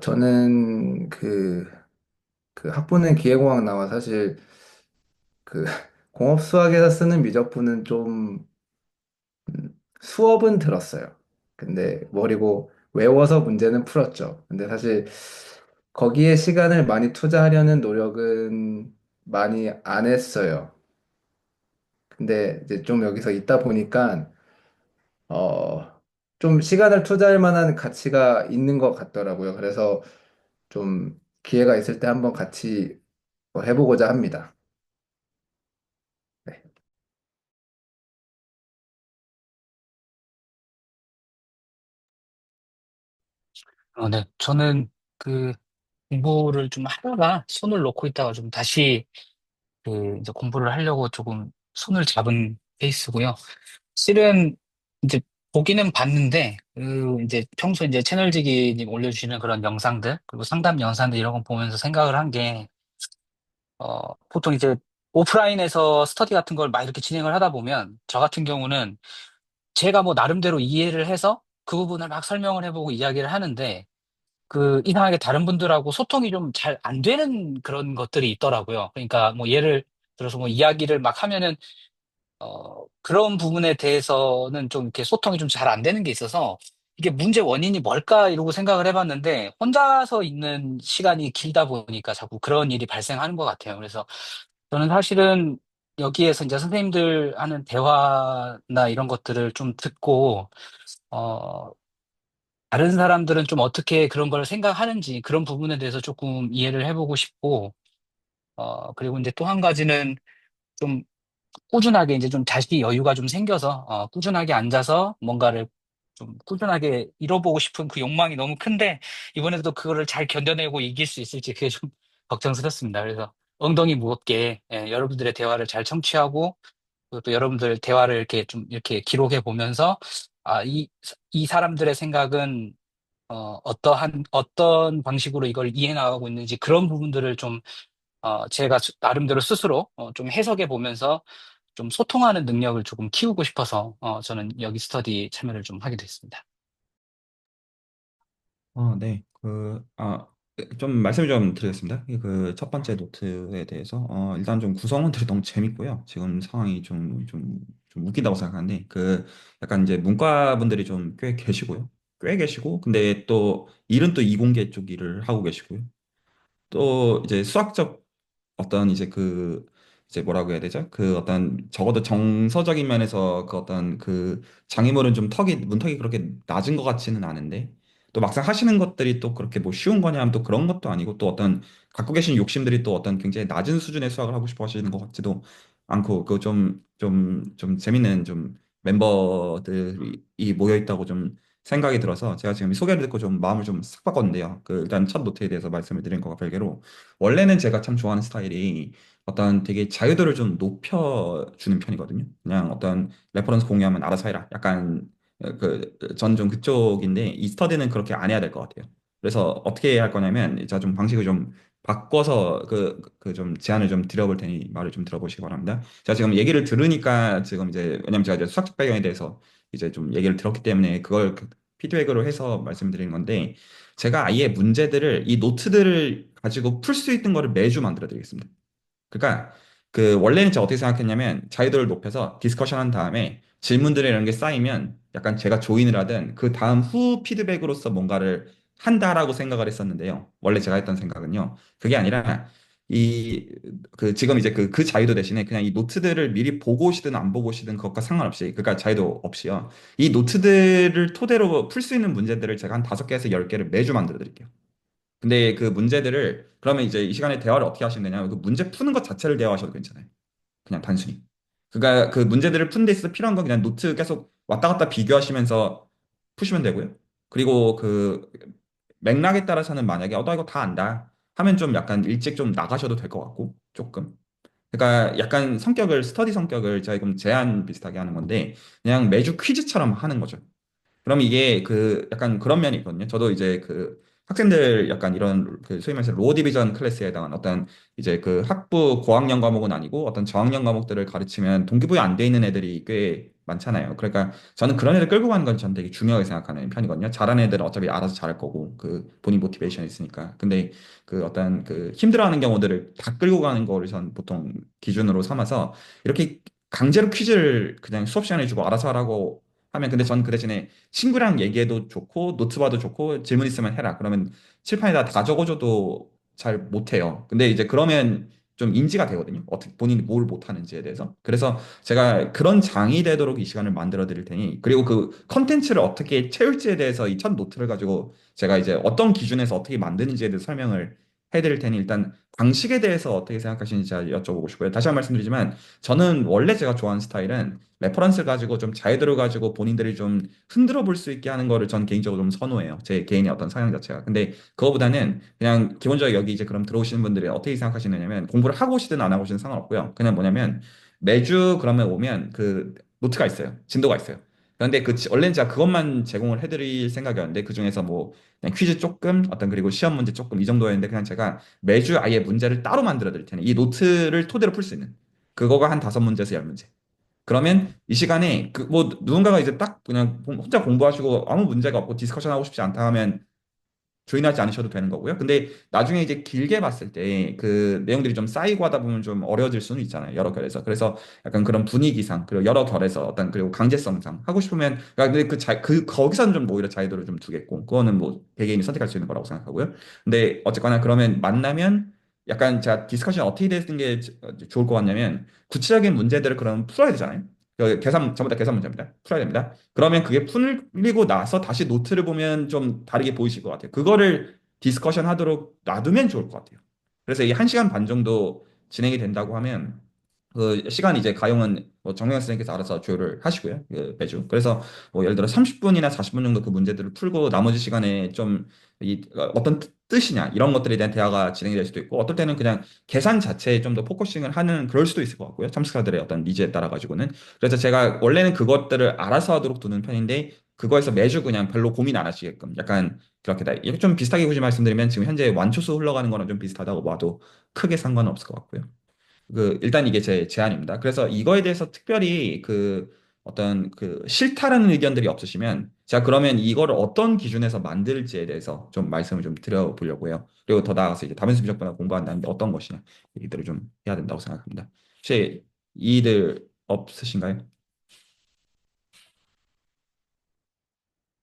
저는 그 학부는 기계공학 나와 사실 그 공업수학에서 쓰는 미적분은 좀 수업은 들었어요. 근데 그리고 외워서 문제는 풀었죠. 근데 사실 거기에 시간을 많이 투자하려는 노력은 많이 안 했어요. 근데 이제 좀 여기서 있다 보니까 좀 시간을 투자할 만한 가치가 있는 것 같더라고요. 그래서 좀 기회가 있을 때 한번 같이 해보고자 합니다. 네. 네. 저는 그 공부를 좀 하다가 손을 놓고 있다가 좀 다시 그 이제 공부를 하려고 조금 손을 잡은 케이스고요. 실은 이제 보기는 봤는데 그 이제 평소 이제 채널지기님 올려주시는 그런 영상들 그리고 상담 영상들 이런 거 보면서 생각을 한 게 보통 이제 오프라인에서 스터디 같은 걸 막 이렇게 진행을 하다 보면 저 같은 경우는 제가 뭐 나름대로 이해를 해서 그 부분을 막 설명을 해보고 이야기를 하는데 그 이상하게 다른 분들하고 소통이 좀 잘 안 되는 그런 것들이 있더라고요. 그러니까 뭐 예를 들어서 뭐 이야기를 막 하면은 그런 부분에 대해서는 좀 이렇게 소통이 좀 잘 안 되는 게 있어서 이게 문제 원인이 뭘까 이러고 생각을 해봤는데 혼자서 있는 시간이 길다 보니까 자꾸 그런 일이 발생하는 것 같아요. 그래서 저는 사실은 여기에서 이제 선생님들 하는 대화나 이런 것들을 좀 듣고 어, 다른 사람들은 좀 어떻게 그런 걸 생각하는지 그런 부분에 대해서 조금 이해를 해보고 싶고, 그리고 이제 또 한 가지는 좀 꾸준하게 이제 좀 자기 여유가 좀 생겨서, 꾸준하게 앉아서 뭔가를 좀 꾸준하게 이뤄보고 싶은 그 욕망이 너무 큰데, 이번에도 그거를 잘 견뎌내고 이길 수 있을지 그게 좀 걱정스럽습니다. 그래서 엉덩이 무겁게, 여러분들의 대화를 잘 청취하고, 그리고 또 여러분들 대화를 이렇게 좀 이렇게 기록해 보면서, 이 사람들의 생각은 어떤 방식으로 이걸 이해 나가고 있는지 그런 부분들을 좀, 제가 나름대로 스스로 좀 해석해 보면서 좀 소통하는 능력을 조금 키우고 싶어서, 저는 여기 스터디 참여를 좀 하게 됐습니다. 네. 좀 말씀을 좀 드리겠습니다. 그 첫 번째 노트에 대해서 일단 좀 구성원들이 너무 재밌고요. 지금 상황이 좀 웃기다고 생각하는데 그 약간 이제 문과 분들이 좀 꽤 계시고요. 꽤 계시고 근데 또 일은 또 이공계 쪽 일을 하고 계시고요. 또 이제 수학적 어떤 이제 뭐라고 해야 되죠? 그 어떤 적어도 정서적인 면에서 그 어떤 그 장애물은 좀 문턱이 그렇게 낮은 것 같지는 않은데 또 막상 하시는 것들이 또 그렇게 뭐 쉬운 거냐 하면 또 그런 것도 아니고 또 어떤 갖고 계신 욕심들이 또 어떤 굉장히 낮은 수준의 수학을 하고 싶어 하시는 것 같지도 않고 그 좀 재밌는 좀 멤버들이 모여 있다고 좀 생각이 들어서 제가 지금 소개를 듣고 좀 마음을 좀 싹 바꿨는데요. 그 일단 첫 노트에 대해서 말씀을 드린 것과 별개로 원래는 제가 참 좋아하는 스타일이 어떤 되게 자유도를 좀 높여주는 편이거든요. 그냥 어떤 레퍼런스 공유하면 알아서 해라. 약간 전 좀 그쪽인데 이 스터디는 그렇게 안 해야 될 것 같아요. 그래서 어떻게 할 거냐면 제가 좀 방식을 좀 바꿔서 그 좀 제안을 좀 드려볼 테니 말을 좀 들어보시기 바랍니다. 제가 지금 얘기를 들으니까 지금 이제 왜냐면 제가 이제 수학적 배경에 대해서 이제 좀 얘기를 들었기 때문에 그걸 피드백으로 해서 말씀드리는 건데 제가 아예 문제들을 이 노트들을 가지고 풀 수 있는 거를 매주 만들어 드리겠습니다. 그러니까 그 원래는 제가 어떻게 생각했냐면 자유도를 높여서 디스커션 한 다음에 질문들이 이런 게 쌓이면 약간 제가 조인을 하든 그 다음 후 피드백으로서 뭔가를 한다라고 생각을 했었는데요. 원래 제가 했던 생각은요. 그게 아니라 이 지금 이제 그 자유도 대신에 그냥 이 노트들을 미리 보고 오시든 안 보고 오시든 그것과 상관없이 그러니까 자유도 없이요. 이 노트들을 토대로 풀 수 있는 문제들을 제가 한 5개에서 10개를 매주 만들어 드릴게요. 근데 그 문제들을 그러면 이제 이 시간에 대화를 어떻게 하시면 되냐면 그 문제 푸는 것 자체를 대화하셔도 괜찮아요. 그냥 단순히. 그러니까 그 문제들을 푸는 데 있어서 필요한 건 그냥 노트 계속 왔다 갔다 비교하시면서 푸시면 되고요. 그리고 그 맥락에 따라서는 만약에 나 이거 다 안다 하면 좀 약간 일찍 좀 나가셔도 될 것 같고 조금. 그러니까 약간 성격을 스터디 성격을 제가 지금 제한 비슷하게 하는 건데 그냥 매주 퀴즈처럼 하는 거죠. 그럼 이게 그 약간 그런 면이 있거든요. 저도 이제 그 학생들 약간 이런 그 소위 말해서 로어 디비전 클래스에 해당한 어떤 이제 그 학부 고학년 과목은 아니고 어떤 저학년 과목들을 가르치면 동기부여 안 돼 있는 애들이 꽤 많잖아요. 그러니까 저는 그런 애들 끌고 가는 건 전 되게 중요하게 생각하는 편이거든요. 잘하는 애들은 어차피 알아서 잘할 거고 그 본인 모티베이션이 있으니까. 근데 그 어떤 그 힘들어하는 경우들을 다 끌고 가는 거를 전 보통 기준으로 삼아서 이렇게 강제로 퀴즈를 그냥 수업 시간에 주고 알아서 하라고 하면 근데 전 그 대신에 친구랑 얘기해도 좋고 노트 봐도 좋고 질문 있으면 해라. 그러면 칠판에다 다 적어줘도 잘 못해요. 근데 이제 그러면 좀 인지가 되거든요. 어떻게 본인이 뭘 못하는지에 대해서. 그래서 제가 그런 장이 되도록 이 시간을 만들어 드릴 테니 그리고 그 컨텐츠를 어떻게 채울지에 대해서 이 첫 노트를 가지고 제가 이제 어떤 기준에서 어떻게 만드는지에 대해서 설명을 해드릴 테니 일단 방식에 대해서 어떻게 생각하시는지 여쭤보고 싶고요. 다시 한 번 말씀드리지만 저는 원래 제가 좋아하는 스타일은 레퍼런스 가지고 좀 자유도를 가지고 본인들이 좀 흔들어 볼 수 있게 하는 거를 전 개인적으로 좀 선호해요. 제 개인의 어떤 성향 자체가. 근데 그거보다는 그냥 기본적으로 여기 이제 그럼 들어오시는 분들이 어떻게 생각하시느냐면 공부를 하고 오시든 안 하고 오시든 상관없고요. 그냥 뭐냐면 매주 그러면 오면 그 노트가 있어요. 진도가 있어요. 그런데 원래는 제가 그것만 제공을 해드릴 생각이었는데 그중에서 뭐 그냥 퀴즈 조금 어떤 그리고 시험 문제 조금 이 정도였는데 그냥 제가 매주 아예 문제를 따로 만들어 드릴 테니 이 노트를 토대로 풀 수 있는 그거가 한 5문제에서 10문제. 그러면 이 시간에 그 뭐 누군가가 이제 딱 그냥 혼자 공부하시고 아무 문제가 없고 디스커션 하고 싶지 않다 하면 조인하지 않으셔도 되는 거고요. 근데 나중에 이제 길게 봤을 때 그 내용들이 좀 쌓이고 하다 보면 좀 어려워질 수는 있잖아요. 여러 결에서. 그래서 약간 그런 분위기상 그리고 여러 결에서 어떤 그리고 강제성상 하고 싶으면 그러니까 근데 거기서는 좀 오히려 자유도를 좀 두겠고 그거는 뭐 개개인이 선택할 수 있는 거라고 생각하고요. 근데 어쨌거나 그러면 만나면 약간 제가 디스커션 어떻게 되는 게 좋을 것 같냐면 구체적인 문제들을 그럼 풀어야 되잖아요. 그 계산 전부 다 계산 문제입니다. 풀어야 됩니다. 그러면 그게 풀리고 나서 다시 노트를 보면 좀 다르게 보이실 것 같아요. 그거를 디스커션 하도록 놔두면 좋을 것 같아요. 그래서 이 1시간 반 정도 진행이 된다고 하면 그 시간 이제 가용은 뭐 정명 선생님께서 알아서 조율을 하시고요. 그 매주. 그래서 뭐 예를 들어 30분이나 40분 정도 그 문제들을 풀고 나머지 시간에 좀 어떤 뜻이냐 이런 것들에 대한 대화가 진행이 될 수도 있고 어떨 때는 그냥 계산 자체에 좀 더 포커싱을 하는 그럴 수도 있을 것 같고요. 참석자들의 어떤 니즈에 따라 가지고는. 그래서 제가 원래는 그것들을 알아서 하도록 두는 편인데 그거에서 매주 그냥 별로 고민 안 하시게끔 약간 그렇게 다 이게 좀 비슷하게 굳이 말씀드리면 지금 현재 완초수 흘러가는 거랑 좀 비슷하다고 봐도 크게 상관은 없을 것 같고요. 일단 이게 제 제안입니다. 그래서 이거에 대해서 특별히 그 어떤 그 싫다라는 의견들이 없으시면 제가 그러면 이거를 어떤 기준에서 만들지에 대해서 좀 말씀을 좀 드려보려고 해요. 그리고 더 나아가서 이제 다변수 비정보나 공부한다는데 어떤 것이냐 얘기들을 좀 해야 된다고 생각합니다. 혹시 이의들 없으신가요?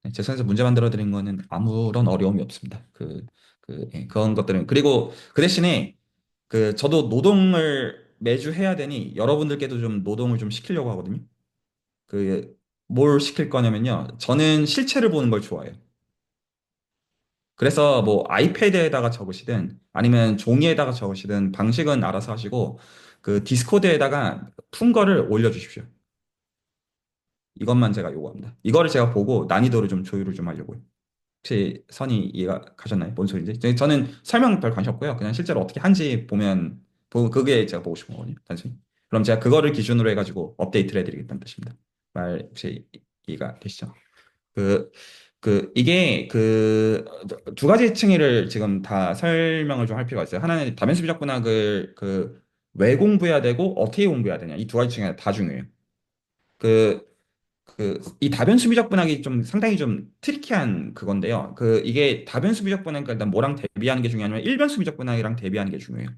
네, 제 선에서 문제 만들어 드린 거는 아무런 어려움이 없습니다. 그런 것들은 그리고 그 대신에 저도 노동을 매주 해야 되니 여러분들께도 좀 노동을 좀 시키려고 하거든요. 뭘 시킬 거냐면요. 저는 실체를 보는 걸 좋아해요. 그래서 뭐 아이패드에다가 적으시든 아니면 종이에다가 적으시든 방식은 알아서 하시고 그 디스코드에다가 푼 거를 올려주십시오. 이것만 제가 요구합니다. 이거를 제가 보고 난이도를 좀 조율을 좀 하려고요. 혹시 선이 이해가 가셨나요? 뭔 소리인지? 저는 설명 별 관심 없고요. 그냥 실제로 어떻게 하는지 그게 제가 보고 싶은 거거든요. 단순히. 그럼 제가 그거를 기준으로 해가지고 업데이트를 해드리겠다는 뜻입니다. 말 혹시 이해가 되시죠? 그, 이게 두 가지 층위를 지금 다 설명을 좀 할 필요가 있어요. 하나는 다면수 비정분학을 왜 공부해야 되고 어떻게 공부해야 되냐. 이 두 가지 층이 다 중요해요. 그, 이 다변수 비정분학이 좀 상당히 좀 트리키한 그건데요. 이게 다변수 비정분학이니까 일단 뭐랑 대비하는 게 중요하냐면 일변수 비정분학이랑 대비하는 게 중요해요.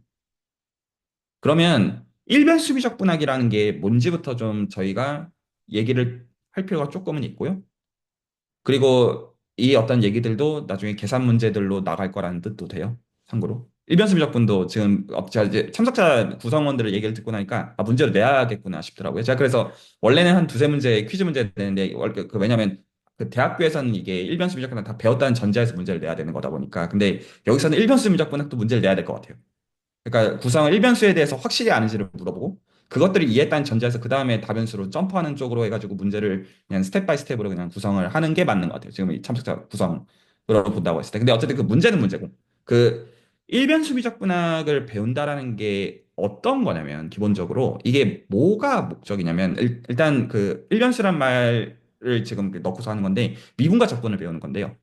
그러면 일변수 비정분학이라는 게 뭔지부터 좀 저희가 얘기를 할 필요가 조금은 있고요. 그리고 이 어떤 얘기들도 나중에 계산 문제들로 나갈 거라는 뜻도 돼요. 참고로. 일변수 미적분도 지금 제가 이제 참석자 구성원들의 얘기를 듣고 나니까 문제를 내야겠구나 싶더라고요. 제가 그래서 원래는 한 두세 문제 퀴즈 문제 내는데 왜냐면 그 대학교에서는 이게 일변수 미적분을 다 배웠다는 전제에서 문제를 내야 되는 거다 보니까 근데 여기서는 일변수 미적분은 또 문제를 내야 될 것 같아요. 그러니까 구성을 일변수에 대해서 확실히 아는지를 물어보고 그것들을 이해했다는 전제에서 그 다음에 다변수로 점프하는 쪽으로 해가지고 문제를 그냥 스텝 바이 스텝으로 그냥 구성을 하는 게 맞는 것 같아요. 지금 이 참석자 구성으로 본다고 했을 때. 근데 어쨌든 그 문제는 문제고 그 일변수 미적분학을 배운다라는 게 어떤 거냐면 기본적으로 이게 뭐가 목적이냐면 일단 그 일변수란 말을 지금 넣고서 하는 건데 미분과 적분을 배우는 건데요.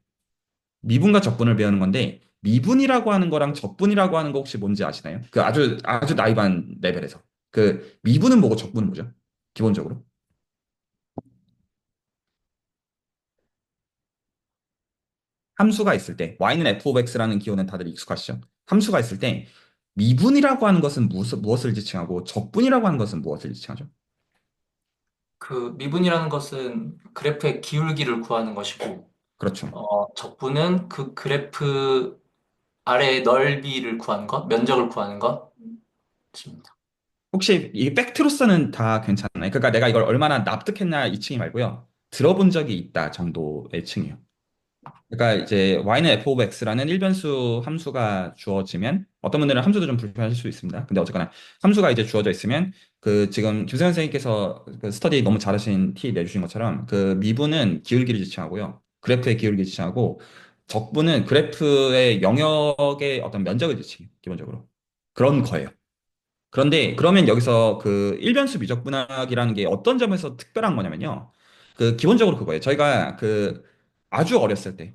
미분과 적분을 배우는 건데 미분이라고 하는 거랑 적분이라고 하는 거 혹시 뭔지 아시나요? 그 아주 나이반 레벨에서 그 미분은 뭐고 적분은 뭐죠? 기본적으로 함수가 있을 때 y는 f of x라는 기호는 다들 익숙하시죠? 함수가 있을 때 미분이라고 하는 것은 무엇을 지칭하고 적분이라고 하는 것은 무엇을 지칭하죠? 그 미분이라는 것은 그래프의 기울기를 구하는 것이고, 그렇죠. 적분은 그 그래프 아래의 넓이를 구하는 것, 면적을 구하는 것입니다. 혹시 이 팩트로서는 다 괜찮나요? 그러니까 내가 이걸 얼마나 납득했나 이 층이 말고요. 들어본 적이 있다 정도의 층이요. 그러니까 이제 y는 f of x라는 일변수 함수가 주어지면 어떤 분들은 함수도 좀 불편하실 수 있습니다. 근데 어쨌거나 함수가 이제 주어져 있으면 그 지금 김세현 선생님께서 그 스터디 너무 잘하신 티 내주신 것처럼 그 미분은 기울기를 지칭하고요. 그래프의 기울기를 지칭하고 적분은 그래프의 영역의 어떤 면적을 지칭해요. 기본적으로. 그런 거예요. 그런데 그러면 여기서 그 일변수 미적분학이라는 게 어떤 점에서 특별한 거냐면요. 그 기본적으로 그거예요. 저희가 그 아주 어렸을 때,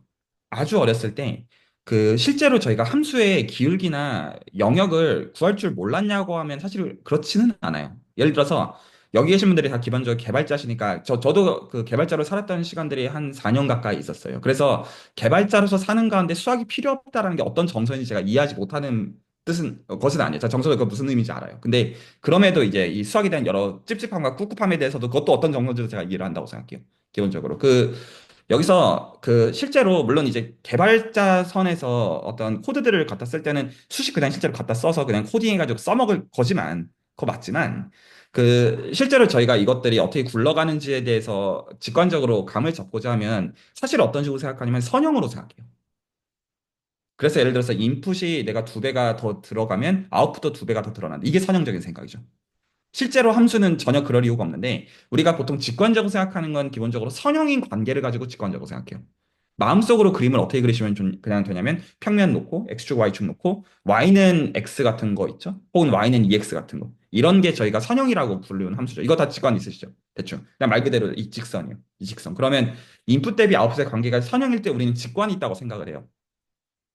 아주 어렸을 때 그 실제로 저희가 함수의 기울기나 영역을 구할 줄 몰랐냐고 하면 사실 그렇지는 않아요. 예를 들어서 여기 계신 분들이 다 기본적으로 개발자시니까 저도 그 개발자로 살았던 시간들이 한 4년 가까이 있었어요. 그래서 개발자로서 사는 가운데 수학이 필요 없다라는 게 어떤 정서인지 제가 이해하지 못하는 것은 아니에요. 자, 정서가 그 무슨 의미인지 알아요. 근데 그럼에도 이제 이 수학에 대한 여러 찝찝함과 꿉꿉함에 대해서도 그것도 어떤 정서인지도 제가 이해를 한다고 생각해요. 기본적으로. 여기서 그 실제로 물론 이제 개발자 선에서 어떤 코드들을 갖다 쓸 때는 수식 그냥 실제로 갖다 써서 그냥 코딩해가지고 써먹을 거지만, 그거 맞지만, 그 실제로 저희가 이것들이 어떻게 굴러가는지에 대해서 직관적으로 감을 잡고자 하면 사실 어떤 식으로 생각하냐면 선형으로 생각해요. 그래서 예를 들어서 인풋이 내가 두 배가 더 들어가면 아웃풋도 두 배가 더 드러난다. 이게 선형적인 생각이죠. 실제로 함수는 전혀 그럴 이유가 없는데 우리가 보통 직관적으로 생각하는 건 기본적으로 선형인 관계를 가지고 직관적으로 생각해요. 마음속으로 그림을 어떻게 그리시면 그냥 되냐면 평면 놓고 x축 y축 놓고 y는 x 같은 거 있죠? 혹은 y는 ex 같은 거. 이런 게 저희가 선형이라고 부르는 함수죠. 이거 다 직관 있으시죠? 대충. 그냥 말 그대로 이 직선이요. 이 직선. 그러면 인풋 대비 아웃풋의 관계가 선형일 때 우리는 직관이 있다고 생각을 해요.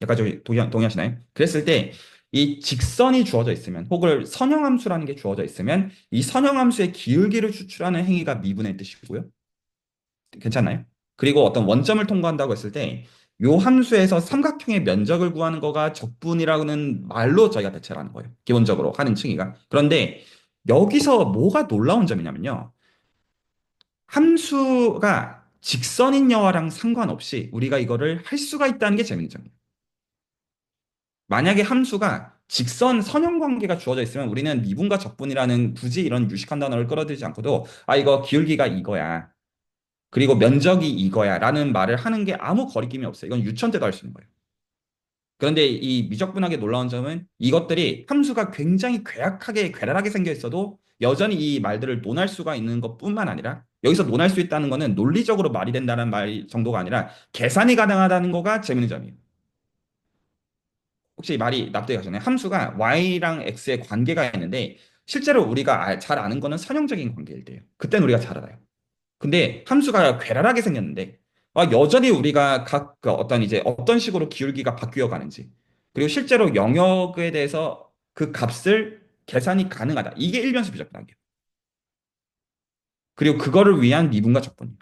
여기까지 동의하시나요? 그랬을 때 이 직선이 주어져 있으면 혹은 선형함수라는 게 주어져 있으면 이 선형함수의 기울기를 추출하는 행위가 미분의 뜻이고요. 괜찮나요? 그리고 어떤 원점을 통과한다고 했을 때 요 함수에서 삼각형의 면적을 구하는 거가 적분이라는 말로 저희가 대체를 하는 거예요. 기본적으로 하는 층위가. 그런데 여기서 뭐가 놀라운 점이냐면요. 함수가 직선인 여하랑 상관없이 우리가 이거를 할 수가 있다는 게 재밌는 점이에요. 만약에 함수가 직선 선형 관계가 주어져 있으면 우리는 미분과 적분이라는 굳이 이런 유식한 단어를 끌어들이지 않고도 이거 기울기가 이거야. 그리고 면적이 이거야. 라는 말을 하는 게 아무 거리낌이 없어요. 이건 유천 때도 할 수 있는 거예요. 그런데 이 미적분학의 놀라운 점은 이것들이 함수가 굉장히 괴악하게 괴랄하게 생겨 있어도 여전히 이 말들을 논할 수가 있는 것뿐만 아니라 여기서 논할 수 있다는 거는 논리적으로 말이 된다는 말 정도가 아니라 계산이 가능하다는 거가 재밌는 점이에요. 혹시 말이 납득이 가시나요? 함수가 y랑 x의 관계가 있는데 실제로 우리가 잘 아는 거는 선형적인 관계일 때예요. 그때는 우리가 잘 알아요. 근데 함수가 괴랄하게 생겼는데 여전히 우리가 각 그 어떤 이제 어떤 식으로 기울기가 바뀌어 가는지 그리고 실제로 영역에 대해서 그 값을 계산이 가능하다. 이게 일변수 비적분학이에요. 그리고 그거를 위한 미분과 적분.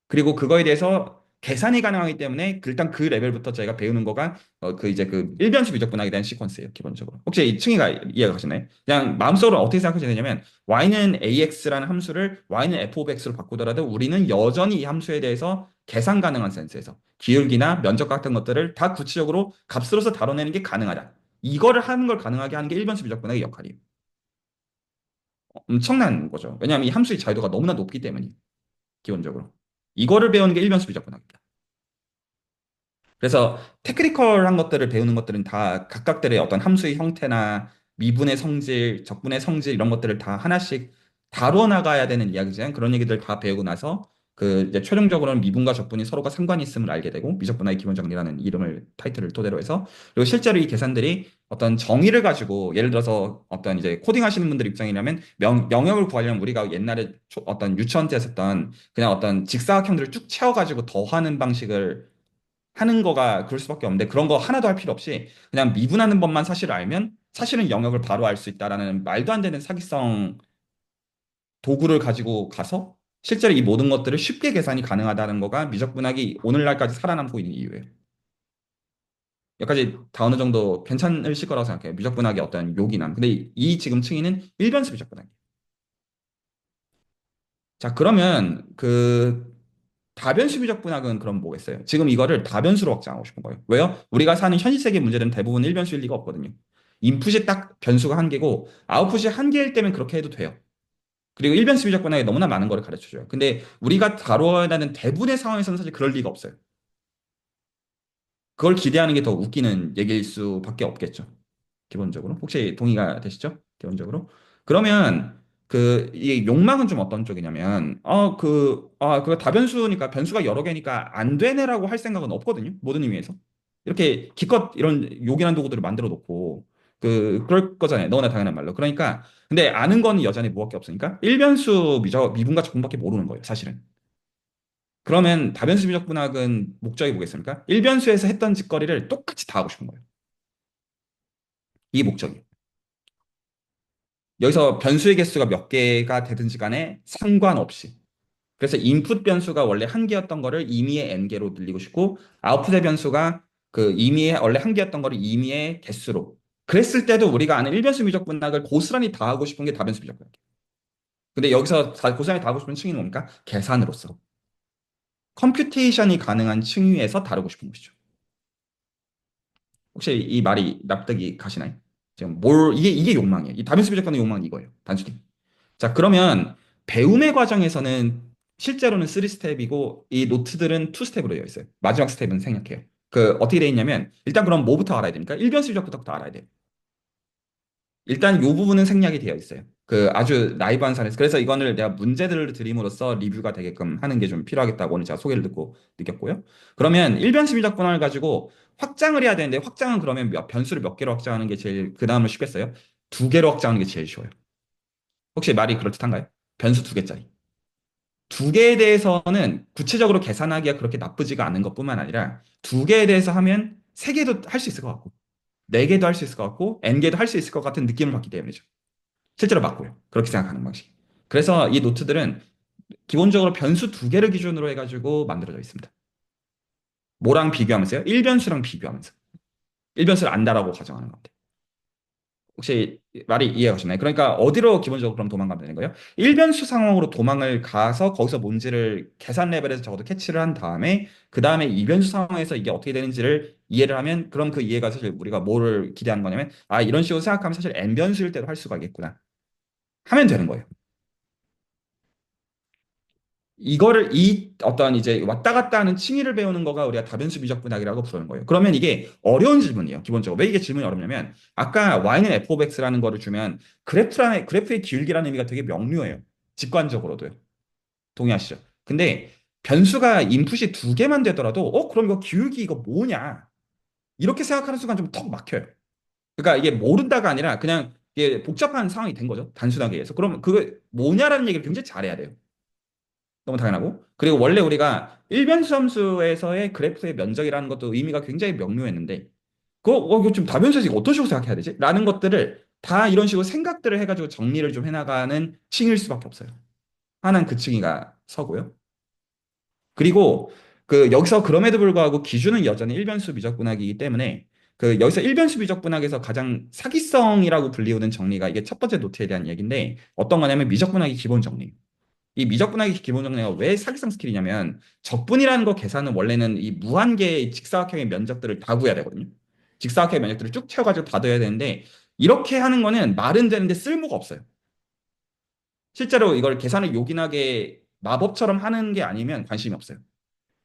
그리고 그거에 대해서 계산이 가능하기 때문에 일단 그 레벨부터 저희가 배우는 거가 그 이제 그 일변수 미적분학에 대한 시퀀스예요, 기본적으로. 혹시 이 층이가 이해가 가시나요? 그냥 마음속으로 어떻게 생각하시면 되냐면 y는 ax라는 함수를 y는 f of x로 바꾸더라도 우리는 여전히 이 함수에 대해서 계산 가능한 센스에서 기울기나 면적 같은 것들을 다 구체적으로 값으로서 다뤄내는 게 가능하다. 이거를 하는 걸 가능하게 하는 게 일변수 미적분학의 역할이에요. 엄청난 거죠. 왜냐하면 이 함수의 자유도가 너무나 높기 때문이에요. 기본적으로. 이거를 배우는 게 일변수 미적분학입니다. 그래서 테크니컬한 것들을 배우는 것들은 다 각각들의 어떤 함수의 형태나 미분의 성질, 적분의 성질 이런 것들을 다 하나씩 다루어 나가야 되는 이야기지만 그런 얘기들 다 배우고 나서 그 이제 최종적으로는 미분과 적분이 서로가 상관이 있음을 알게 되고 미적분화의 기본 정리라는 이름을 타이틀을 토대로 해서 그리고 실제로 이 계산들이 어떤 정의를 가지고 예를 들어서 어떤 이제 코딩하시는 분들 입장이라면 영역을 구하려면 우리가 옛날에 어떤 유치원 때 했었던 그냥 어떤 직사각형들을 쭉 채워가지고 더하는 방식을 하는 거가 그럴 수밖에 없는데 그런 거 하나도 할 필요 없이 그냥 미분하는 법만 사실 알면 사실은 영역을 바로 알 수 있다라는 말도 안 되는 사기성 도구를 가지고 가서 실제로 이 모든 것들을 쉽게 계산이 가능하다는 거가 미적분학이 오늘날까지 살아남고 있는 이유예요. 여기까지 다 어느 정도 괜찮으실 거라고 생각해요. 미적분학의 어떤 요긴함. 근데 이 지금 층위는 일변수 미적분학이에요. 자, 그러면 그 다변수 미적분학은 그럼 뭐겠어요? 지금 이거를 다변수로 확장하고 싶은 거예요. 왜요? 우리가 사는 현실 세계 문제는 대부분 일변수일 리가 없거든요. 인풋이 딱 변수가 한 개고 아웃풋이 한 개일 때면 그렇게 해도 돼요. 그리고 일변수 미적분학에 너무나 많은 거를 가르쳐줘요. 근데 우리가 다뤄야 하는 대부분의 상황에서는 사실 그럴 리가 없어요. 그걸 기대하는 게 더 웃기는 얘기일 수밖에 없겠죠. 기본적으로. 혹시 동의가 되시죠? 기본적으로. 그러면 이 욕망은 좀 어떤 쪽이냐면, 그거 다변수니까 변수가 여러 개니까 안 되네라고 할 생각은 없거든요. 모든 의미에서. 이렇게 기껏 이런 요긴한 도구들을 만들어 놓고, 그럴 거잖아요. 너무나 당연한 말로. 그러니까, 근데 아는 건 여전히 뭐밖에 없으니까, 일변수 미분과 적분밖에 모르는 거예요, 사실은. 그러면 다변수 미적분학은 목적이 뭐겠습니까? 일변수에서 했던 짓거리를 똑같이 다 하고 싶은 거예요. 이게 목적이에요. 여기서 변수의 개수가 몇 개가 되든지 간에 상관없이. 그래서 인풋 변수가 원래 한 개였던 거를 임의의 n개로 늘리고 싶고, 아웃풋의 변수가 그 임의의 원래 한 개였던 거를 임의의 개수로. 그랬을 때도 우리가 아는 일변수 미적분학을 고스란히 다 하고 싶은 게 다변수 미적분학이에요. 근데 여기서 고스란히 다 하고 싶은 층이 뭡니까? 계산으로서. 컴퓨테이션이 가능한 층위에서 다루고 싶은 것이죠. 혹시 이 말이 납득이 가시나요? 지금 이게 욕망이에요. 이 다변수 미적분의 욕망은 이거예요. 단순히. 자, 그러면 배움의 과정에서는 실제로는 3스텝이고 이 노트들은 2스텝으로 되어 있어요. 마지막 스텝은 생략해요. 어떻게 되어 있냐면 일단 그럼 뭐부터 알아야 됩니까? 일변수 미적분부터 알아야 돼요. 일단 이 부분은 생략이 되어 있어요. 아주 나이브한 사례에서. 그래서 이거를 내가 문제들을 드림으로써 리뷰가 되게끔 하는 게 좀 필요하겠다고 오늘 제가 소개를 듣고 느꼈고요. 그러면 일변 심리작분을 가지고 확장을 해야 되는데 확장은 그러면 변수를 몇 개로 확장하는 게 제일 그 다음을 쉽겠어요? 두 개로 확장하는 게 제일 쉬워요. 혹시 말이 그럴듯한가요? 변수 두 개짜리. 두 개에 대해서는 구체적으로 계산하기가 그렇게 나쁘지가 않은 것뿐만 아니라 두 개에 대해서 하면 세 개도 할 수 있을 것 같고 네 개도 할 수 있을 것 같고 n 개도 할 수 있을 것 같은 느낌을 받기 때문이죠. 실제로 맞고요. 그렇게 생각하는 방식. 그래서 이 노트들은 기본적으로 변수 두 개를 기준으로 해가지고 만들어져 있습니다. 뭐랑 비교하면서요? 일변수랑 비교하면서. 일변수를 안다라고 가정하는 겁니다. 혹시 말이 이해가 가시나요? 그러니까 어디로 기본적으로 그럼 도망가면 되는 거예요? 일변수 상황으로 도망을 가서 거기서 뭔지를 계산 레벨에서 적어도 캐치를 한 다음에 그 다음에 이변수 상황에서 이게 어떻게 되는지를 이해를 하면 그럼 그 이해가 사실 우리가 뭐를 기대하는 거냐면 이런 식으로 생각하면 사실 n변수일 때도 할 수가 있겠구나 하면 되는 거예요. 이거를 이 어떤 이제 왔다 갔다 하는 칭의를 배우는 거가 우리가 다변수 미적분학이라고 부르는 거예요. 그러면 이게 어려운 질문이에요. 기본적으로. 왜 이게 질문이 어렵냐면 아까 y는 f of x라는 거를 주면 그래프의 기울기라는 의미가 되게 명료해요. 직관적으로도요. 동의하시죠? 근데 변수가 인풋이 두 개만 되더라도 그럼 이거 기울기 이거 뭐냐? 이렇게 생각하는 순간 좀 턱 막혀요. 그러니까 이게 모른다가 아니라 그냥 이게 복잡한 상황이 된 거죠. 단순하게 해서. 그러면 그거 뭐냐라는 얘기를 굉장히 잘해야 돼요. 너무 당연하고. 그리고 원래 우리가 일변수 함수에서의 그래프의 면적이라는 것도 의미가 굉장히 명료했는데, 이거 좀 다변수에서 이거 어떤 식으로 생각해야 되지? 라는 것들을 다 이런 식으로 생각들을 해가지고 정리를 좀 해나가는 층일 수밖에 없어요. 하나는 그 층이가 서고요. 그리고 여기서 그럼에도 불구하고 기준은 여전히 일변수 미적분학이기 때문에 여기서 일변수 미적분학에서 가장 사기성이라고 불리우는 정리가 이게 첫 번째 노트에 대한 얘기인데 어떤 거냐면 미적분학이 기본 정리. 이 미적분학의 기본 정리가 왜 사기성 스킬이냐면 적분이라는 거 계산은 원래는 이 무한계의 직사각형의 면적들을 다 구해야 되거든요. 직사각형의 면적들을 쭉 채워가지고 다 더해야 되는데 이렇게 하는 거는 말은 되는데 쓸모가 없어요. 실제로 이걸 계산을 요긴하게 마법처럼 하는 게 아니면 관심이 없어요.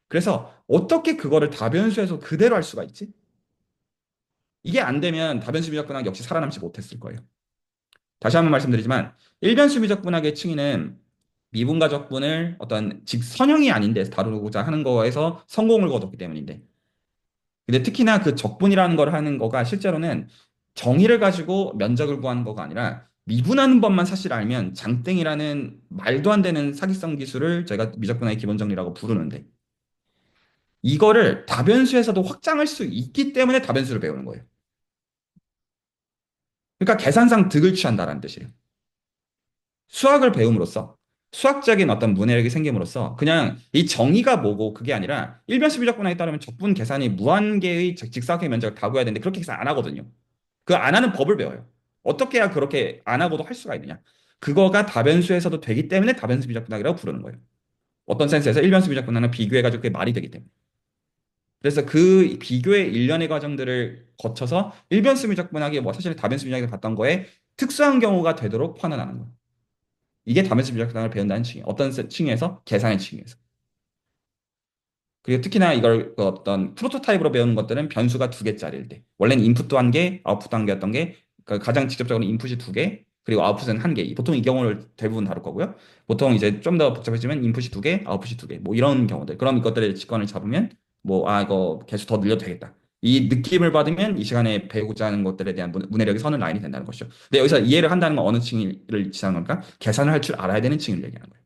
그래서 어떻게 그거를 다변수에서 그대로 할 수가 있지? 이게 안 되면 다변수 미적분학 역시 살아남지 못했을 거예요. 다시 한번 말씀드리지만 일변수 미적분학의 층위는 미분과 적분을 어떤 직선형이 아닌 데서 다루고자 하는 거에서 성공을 거뒀기 때문인데 근데 특히나 그 적분이라는 걸 하는 거가 실제로는 정의를 가지고 면적을 구하는 거가 아니라 미분하는 법만 사실 알면 장땡이라는 말도 안 되는 사기성 기술을 저희가 미적분학의 기본 정리라고 부르는데 이거를 다변수에서도 확장할 수 있기 때문에 다변수를 배우는 거예요. 그러니까 계산상 득을 취한다라는 뜻이에요. 수학을 배움으로써 수학적인 어떤 문해력이 생김으로써 그냥 이 정의가 뭐고 그게 아니라 일변수 비적분학에 따르면 적분 계산이 무한계의 직사각형의 면적을 다 구해야 되는데 그렇게 계산 안 하거든요. 그 안 하는 법을 배워요. 어떻게 해야 그렇게 안 하고도 할 수가 있느냐. 그거가 다변수에서도 되기 때문에 다변수 비적분학이라고 부르는 거예요. 어떤 센스에서 일변수 비적분학은 비교해가지고 그게 말이 되기 때문에. 그래서 그 비교의 일련의 과정들을 거쳐서 일변수 비적분학이 뭐 사실 다변수 비적분학에서 봤던 거에 특수한 경우가 되도록 편안하는 거예요. 이게 다면식 비정상을 배운다는 층이에요. 어떤 층에서? 계산의 층에서. 그리고 특히나 이걸 그 어떤 프로토타입으로 배우는 것들은 변수가 두 개짜리일 때. 원래는 인풋도 한 개, 아웃풋도 한 개였던 게 가장 직접적으로 인풋이 두 개, 그리고 아웃풋은 한 개. 보통 이 경우를 대부분 다룰 거고요. 보통 이제 좀 더 복잡해지면 인풋이 두 개, 아웃풋이 두 개. 뭐 이런 경우들. 그럼 이것들의 직관을 잡으면 뭐 이거 개수 더 늘려도 되겠다. 이 느낌을 받으면 이 시간에 배우고자 하는 것들에 대한 문해력이 서는 라인이 된다는 것이죠. 근데 여기서 이해를 한다는 건 어느 층을 지향하는 겁니까? 계산을 할 줄 알아야 되는 층을 얘기하는 거예요.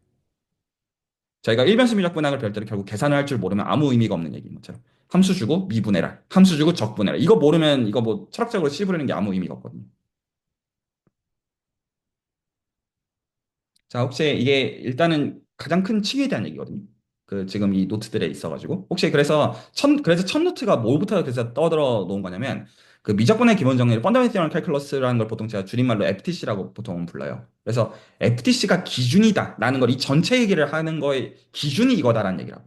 저희가 일변수 미적분학을 배울 때는 결국 계산을 할 줄 모르면 아무 의미가 없는 얘기인 것처럼 함수 주고 미분해라, 함수 주고 적분해라. 이거 모르면 이거 뭐 철학적으로 씨 부르는 게 아무 의미가 없거든요. 자, 혹시 이게 일단은 가장 큰 층에 대한 얘기거든요. 그 지금 이 노트들에 있어가지고 혹시 그래서 첫 노트가 뭐부터 그래서 떠들어 놓은 거냐면 그 미적분의 기본 정리를 펀더멘털 캘큘러스라는 걸 보통 제가 줄임말로 FTC라고 보통 불러요. 그래서 FTC가 기준이다라는 걸 이 전체 얘기를 하는 거의 기준이 이거다라는 얘기라고.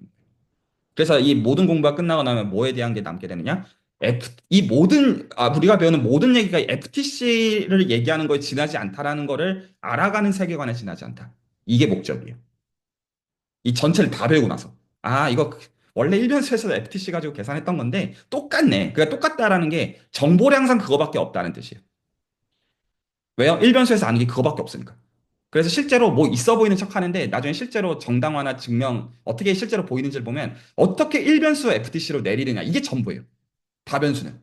그래서 이 모든 공부가 끝나고 나면 뭐에 대한 게 남게 되느냐? 우리가 배우는 모든 얘기가 FTC를 얘기하는 거에 지나지 않다라는 거를 알아가는 세계관에 지나지 않다. 이게 목적이에요. 이 전체를 다 배우고 나서. 이거 원래 일변수에서 FTC 가지고 계산했던 건데 똑같네. 그러니까 똑같다라는 게 정보량상 그거밖에 없다는 뜻이에요. 왜요? 일변수에서 아는 게 그거밖에 없으니까. 그래서 실제로 뭐 있어 보이는 척 하는데 나중에 실제로 정당화나 증명 어떻게 실제로 보이는지를 보면 어떻게 일변수 FTC로 내리느냐 이게 전부예요. 다변수는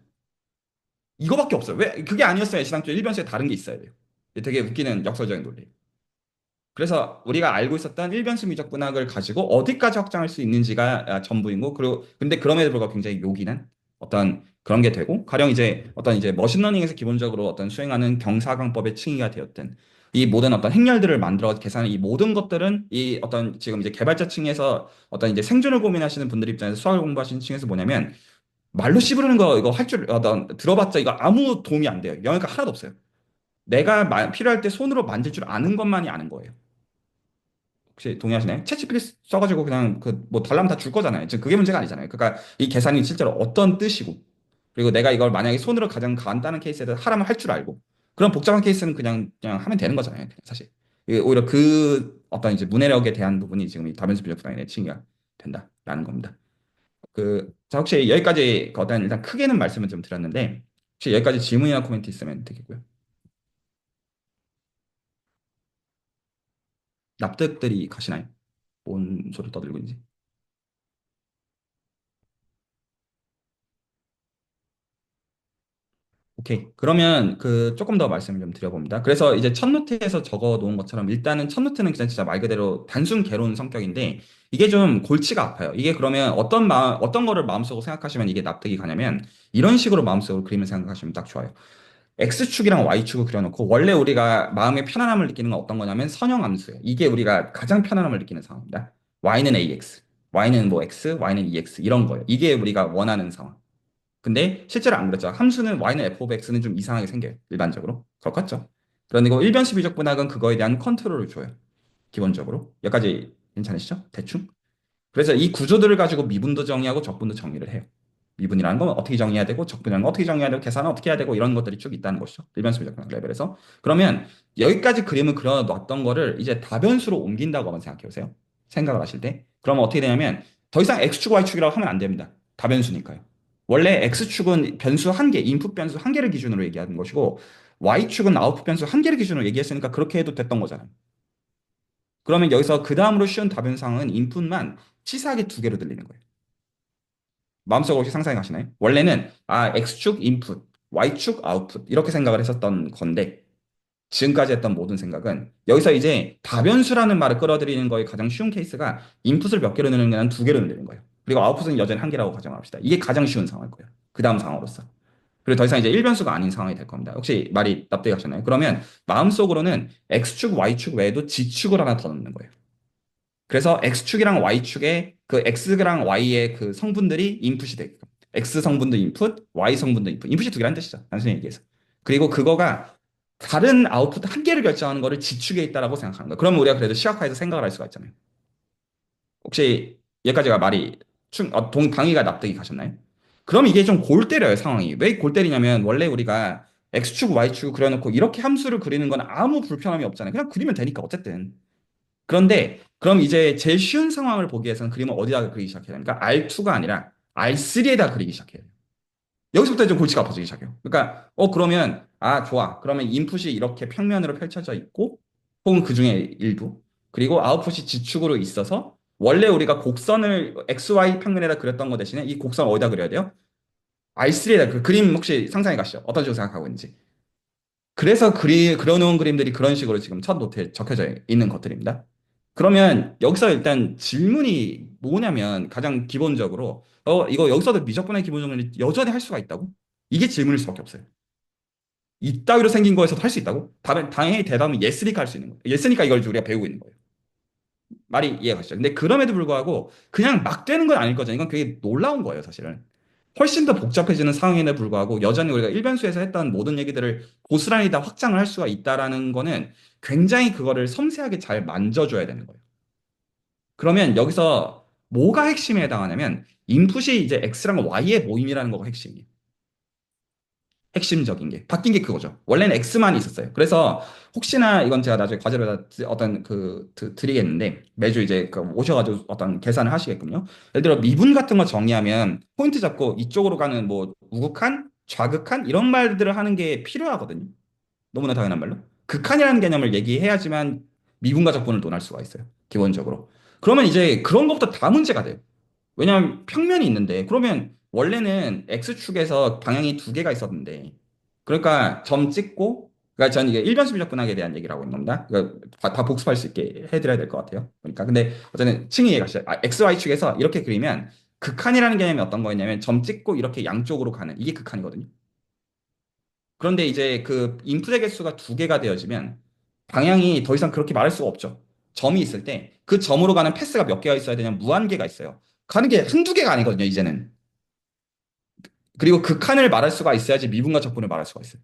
이거밖에 없어요. 왜 그게 아니었어요? 시당초 일변수에 다른 게 있어야 돼요. 되게 웃기는 역설적인 논리. 그래서 우리가 알고 있었던 일변수 미적분학을 가지고 어디까지 확장할 수 있는지가 전부인 거. 그리고 근데 그럼에도 불구하고 굉장히 요긴한 어떤 그런 게 되고 가령 이제 어떤 이제 머신러닝에서 기본적으로 어떤 수행하는 경사광법의 층위가 되었든 이 모든 어떤 행렬들을 만들어 계산하는 이 모든 것들은 이 어떤 지금 이제 개발자 층에서 어떤 이제 생존을 고민하시는 분들 입장에서 수학을 공부하시는 층에서 뭐냐면 말로 씹으려는 거 이거 할 줄 어떤 들어봤자 이거 아무 도움이 안 돼요. 영향가 하나도 없어요. 내가 필요할 때 손으로 만질 줄 아는 것만이 아는 거예요. 혹시 동의하시나요? 챗GPT 써가지고 그냥 그 뭐 달라면 다 줄 거잖아요. 지금 그게 문제가 아니잖아요. 그러니까 이 계산이 실제로 어떤 뜻이고 그리고 내가 이걸 만약에 손으로 가장 간단한 케이스에서 하라면 할 줄 알고 그런 복잡한 케이스는 그냥 하면 되는 거잖아요. 사실 이게 오히려 그 어떤 이제 문해력에 대한 부분이 지금 이 다변수 비례 불안의 칭의가 된다라는 겁니다. 자 혹시 여기까지 거단 일단 크게는 말씀을 좀 드렸는데 혹시 여기까지 질문이나 코멘트 있으면 되겠고요. 납득들이 가시나요? 뭔 소리 떠들고 있는지. 오케이. 그러면 조금 더 말씀을 좀 드려봅니다. 그래서 이제 첫 노트에서 적어 놓은 것처럼 일단은 첫 노트는 그냥 진짜 말 그대로 단순 개론 성격인데 이게 좀 골치가 아파요. 이게 그러면 어떤 거를 마음속으로 생각하시면 이게 납득이 가냐면 이런 식으로 마음속으로 그림을 생각하시면 딱 좋아요. X축이랑 Y축을 그려놓고 원래 우리가 마음의 편안함을 느끼는 건 어떤 거냐면 선형함수예요. 이게 우리가 가장 편안함을 느끼는 상황입니다. Y는 AX, Y는 뭐 X, Y는 EX 이런 거예요. 이게 우리가 원하는 상황. 근데 실제로 안 그렇죠. 함수는 y는 f of x는 좀 이상하게 생겨요. 일반적으로. 그렇겠죠. 그런데 이거 일변식 비적분학은 그거에 대한 컨트롤을 줘요. 기본적으로. 여기까지 괜찮으시죠? 대충? 그래서 이 구조들을 가지고 미분도 정의하고 적분도 정의를 해요. 미분이라는 건 어떻게 정의해야 되고 적분이라는 건 어떻게 정의해야 되고 계산은 어떻게 해야 되고 이런 것들이 쭉 있다는 것이죠. 일반수비적 레벨에서. 그러면 여기까지 그림을 그려놨던 거를 이제 다변수로 옮긴다고 한번 생각해 보세요. 생각을 하실 때. 그러면 어떻게 되냐면 더 이상 X축, Y축이라고 하면 안 됩니다. 다변수니까요. 원래 X축은 변수 한 개, 인풋 변수 한 개를 기준으로 얘기하는 것이고 Y축은 아웃풋 변수 한 개를 기준으로 얘기했으니까 그렇게 해도 됐던 거잖아요. 그러면 여기서 그 다음으로 쉬운 다변 상황은 인풋만 치사하게 두 개로 들리는 거예요. 마음속으로 혹시 상상해 가시나요? 원래는 X축 인풋, Y축 아웃풋 이렇게 생각을 했었던 건데 지금까지 했던 모든 생각은 여기서 이제 다변수라는 말을 끌어들이는 거에 가장 쉬운 케이스가 인풋을 몇 개로 넣는 게 아니라 두 개로 넣는 거예요. 그리고 아웃풋은 여전히 한 개라고 가정합시다. 이게 가장 쉬운 상황일 거예요. 그 다음 상황으로서. 그리고 더 이상 이제 일변수가 아닌 상황이 될 겁니다. 혹시 말이 납득이 가셨나요? 그러면 마음속으로는 X축, Y축 외에도 G축을 하나 더 넣는 거예요. 그래서 X축이랑 Y축의 그 X랑 Y의 그 성분들이 인풋이 되게끔. X 성분도 인풋, Y 성분도 인풋. 인풋이 두 개라는 뜻이죠. 단순히 얘기해서. 그리고 그거가 다른 아웃풋 한 개를 결정하는 거를 G축에 있다라고 생각하는 거예요. 그러면 우리가 그래도 시각화해서 생각을 할 수가 있잖아요. 혹시 여기까지가 말이 동의가 납득이 가셨나요? 그럼 이게 좀 골 때려요, 상황이. 왜 골 때리냐면 원래 우리가 X축, Y축 그려놓고 이렇게 함수를 그리는 건 아무 불편함이 없잖아요. 그냥 그리면 되니까 어쨌든. 그런데 그럼 이제 제일 쉬운 상황을 보기 위해서는 그림을 어디다가 그리기 시작해야 되니까 R2가 아니라 R3에다 그리기 시작해요. 여기서부터 좀 골치가 아파지기 시작해요. 그러니까 그러면 좋아. 그러면 인풋이 이렇게 평면으로 펼쳐져 있고 혹은 그 중에 일부 그리고 아웃풋이 지축으로 있어서 원래 우리가 곡선을 XY 평면에다 그렸던 거 대신에 이 곡선을 어디다 그려야 돼요? R3에다 그 그림 혹시 상상해 가시죠? 어떤 식으로 생각하고 있는지. 그래서 그려놓은 그림들이 그런 식으로 지금 첫 노트에 적혀져 있는 것들입니다. 그러면 여기서 일단 질문이 뭐냐면 가장 기본적으로 이거 여기서도 미적분의 기본정리를 여전히 할 수가 있다고? 이게 질문일 수밖에 없어요. 이따위로 생긴 거에서도 할 수 있다고? 당연히 대답은 예스니까 할 수 있는 거예요. 예스니까 이걸 우리가 배우고 있는 거예요. 말이 이해가 가시죠? 근데 그럼에도 불구하고 그냥 막 되는 건 아닐 거죠. 이건 되게 놀라운 거예요, 사실은. 훨씬 더 복잡해지는 상황에도 불구하고 여전히 우리가 일변수에서 했던 모든 얘기들을 고스란히 다 확장을 할 수가 있다라는 거는 굉장히 그거를 섬세하게 잘 만져줘야 되는 거예요. 그러면 여기서 뭐가 핵심에 해당하냐면 인풋이 이제 X랑 Y의 모임이라는 거가 핵심이에요. 핵심적인 게 바뀐 게 그거죠. 원래는 X만 있었어요. 그래서 혹시나 이건 제가 나중에 과제로 어떤 드리겠는데 매주 이제 오셔가지고 어떤 계산을 하시겠군요. 예를 들어 미분 같은 거 정의하면 포인트 잡고 이쪽으로 가는 뭐 우극한, 좌극한 이런 말들을 하는 게 필요하거든요. 너무나 당연한 말로. 극한이라는 개념을 얘기해야지만 미분과 적분을 논할 수가 있어요. 기본적으로. 그러면 이제 그런 것부터 다 문제가 돼요. 왜냐하면 평면이 있는데 그러면 원래는 X축에서 방향이 두 개가 있었는데 그러니까 점 찍고 그러니까 저는 이게 일변수 비적분학에 대한 얘기를 하고 있는 겁니다. 그러니까 다 복습할 수 있게 해드려야 될 것 같아요. 그러니까 근데 어쨌든 층이 이해가 가시죠. XY축에서 이렇게 그리면 극한이라는 개념이 어떤 거였냐면 점 찍고 이렇게 양쪽으로 가는 이게 극한이거든요. 그런데 이제 그 인풋의 개수가 두 개가 되어지면 방향이 더 이상 그렇게 말할 수가 없죠. 점이 있을 때 그 점으로 가는 패스가 몇 개가 있어야 되냐면 무한개가 있어요. 가는 게 한두 개가 아니거든요, 이제는. 그리고 극한을 말할 수가 있어야지 미분과 적분을 말할 수가 있어요.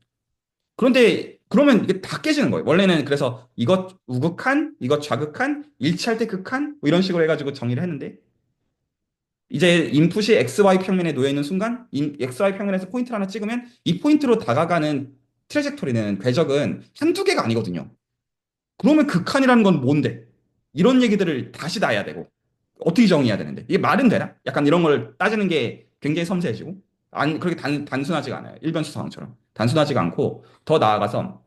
그런데 그러면 이게 다 깨지는 거예요. 원래는 그래서 이것 우극한, 이것 좌극한, 일치할 때 극한 뭐 이런 식으로 해가지고 정의를 했는데 이제 인풋이 XY 평면에 놓여 있는 순간 XY 평면에서 포인트를 하나 찍으면 이 포인트로 다가가는 트레젝토리는 궤적은 한두 개가 아니거든요. 그러면 극한이라는 건 뭔데? 이런 얘기들을 다시 다 해야 되고 어떻게 정의해야 되는데 이게 말은 되나? 약간 이런 걸 따지는 게 굉장히 섬세해지고 그렇게 단순하지가 않아요. 일변수 상황처럼 단순하지가 않고 더 나아가서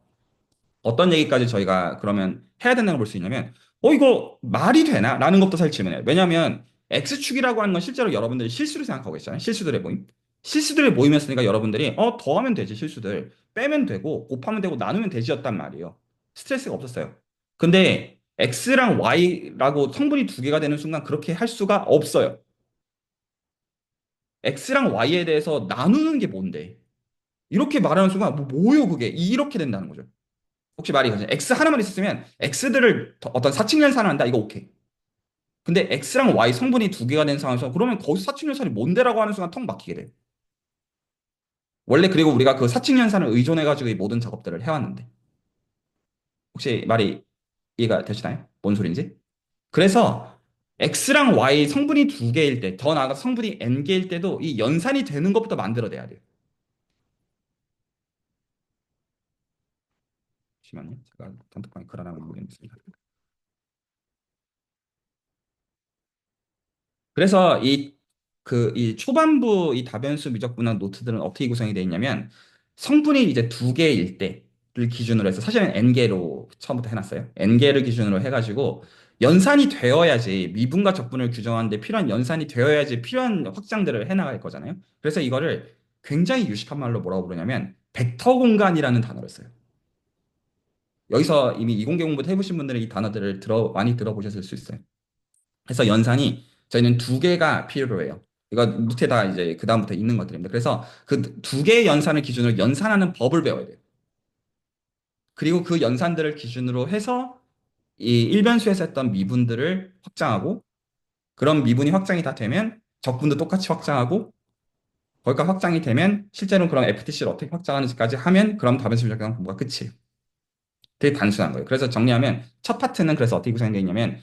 어떤 얘기까지 저희가 그러면 해야 된다고 볼 수 있냐면 이거 말이 되나? 라는 것도 사실 질문해요. 왜냐하면 X축이라고 하는 건 실제로 여러분들이 실수를 생각하고 계시잖아요. 실수들의 모임. 실수들의 모임이었으니까 여러분들이 더하면 되지 실수들. 빼면 되고 곱하면 되고 나누면 되지였단 말이에요. 스트레스가 없었어요. 근데 X랑 Y라고 성분이 두 개가 되는 순간 그렇게 할 수가 없어요. X랑 Y에 대해서 나누는 게 뭔데? 이렇게 말하는 순간 뭐요 그게? 이렇게 된다는 거죠. 혹시 말이 가죠? X 하나만 있었으면 X들을 어떤 사칙연산을 한다? 이거 오케이. 근데 X랑 Y 성분이 두 개가 된 상황에서 그러면 거기서 사칙연산이 뭔데라고 하는 순간 턱 막히게 돼. 원래 그리고 우리가 그 사칙연산을 의존해가지고 이 모든 작업들을 해왔는데 혹시 말이 이해가 되시나요? 뭔 소린지? 그래서 X랑 Y 성분이 두 개일 때, 더 나아가 성분이 N 개일 때도 이 연산이 되는 것부터 만들어내야 돼요. 잠시만요. 제가 단톡방에 글 하나 올리겠습니다. 그래서 이 초반부 이 다변수 미적분학 노트들은 어떻게 구성이 되어 있냐면 성분이 이제 두 개일 때를 기준으로 해서 사실은 N개로 처음부터 해놨어요. N개를 기준으로 해가지고 연산이 되어야지 미분과 적분을 규정하는데 필요한 연산이 되어야지 필요한 확장들을 해나갈 거잖아요. 그래서 이거를 굉장히 유식한 말로 뭐라고 부르냐면 벡터 공간이라는 단어를 써요. 여기서 이미 이공계 공부 해보신 분들은 이 단어들을 많이 들어보셨을 수 있어요. 그래서 연산이 저희는 두 개가 필요해요. 이거 밑에다 이제 그 다음부터 있는 것들입니다. 그래서 그 두 개의 연산을 기준으로 연산하는 법을 배워야 돼요. 그리고 그 연산들을 기준으로 해서 이 일변수에서 했던 미분들을 확장하고 그런 미분이 확장이 다 되면 적분도 똑같이 확장하고 거기가 확장이 되면 실제로 그런 FTC를 어떻게 확장하는지까지 하면 그럼 다변수 분석학 공부가 끝이에요. 되게 단순한 거예요. 그래서 정리하면 첫 파트는 그래서 어떻게 구성되어 있냐면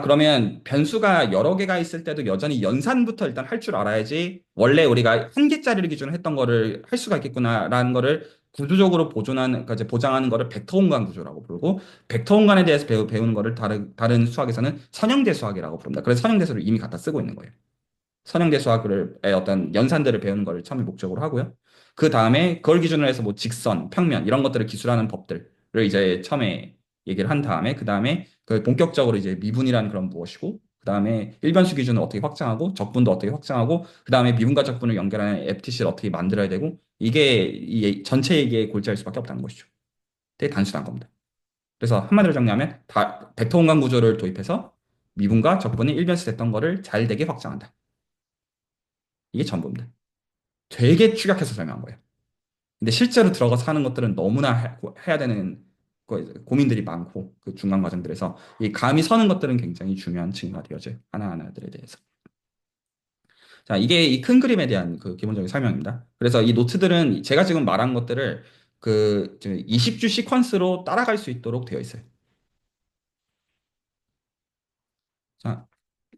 그러면 변수가 여러 개가 있을 때도 여전히 연산부터 일단 할 줄 알아야지 원래 우리가 한 개짜리를 기준으로 했던 거를 할 수가 있겠구나라는 거를 구조적으로 그러니까 이제 보장하는 거를 벡터 공간 구조라고 부르고 벡터 공간에 대해서 배우는 거를 다른 수학에서는 선형대 수학이라고 부릅니다. 그래서 선형대수를 이미 갖다 쓰고 있는 거예요. 선형대 수학의 어떤 연산들을 배우는 거를 처음에 목적으로 하고요. 그 다음에 그걸 기준으로 해서 뭐 직선, 평면 이런 것들을 기술하는 법들을 이제 처음에 얘기를 한 다음에 그 다음에 그 본격적으로 이제 미분이라는 그런 무엇이고 그 다음에 일변수 기준을 어떻게 확장하고 적분도 어떻게 확장하고 그 다음에 미분과 적분을 연결하는 FTC를 어떻게 만들어야 되고 이게 이 전체 얘기의 골자일 수밖에 없다는 것이죠. 되게 단순한 겁니다. 그래서 한마디로 정리하면 다 벡터 공간 구조를 도입해서 미분과 적분이 일변수 됐던 거를 잘 되게 확장한다. 이게 전부입니다. 되게 축약해서 설명한 거예요. 근데 실제로 들어가서 하는 것들은 너무나 해야 되는 고민들이 많고 그 중간 과정들에서 이 감이 서는 것들은 굉장히 중요한 층위가 되어져요. 하나하나들에 대해서. 자, 이게 이 큰 그림에 대한 그 기본적인 설명입니다. 그래서 이 노트들은 제가 지금 말한 것들을 그 20주 시퀀스로 따라갈 수 있도록 되어 있어요. 자,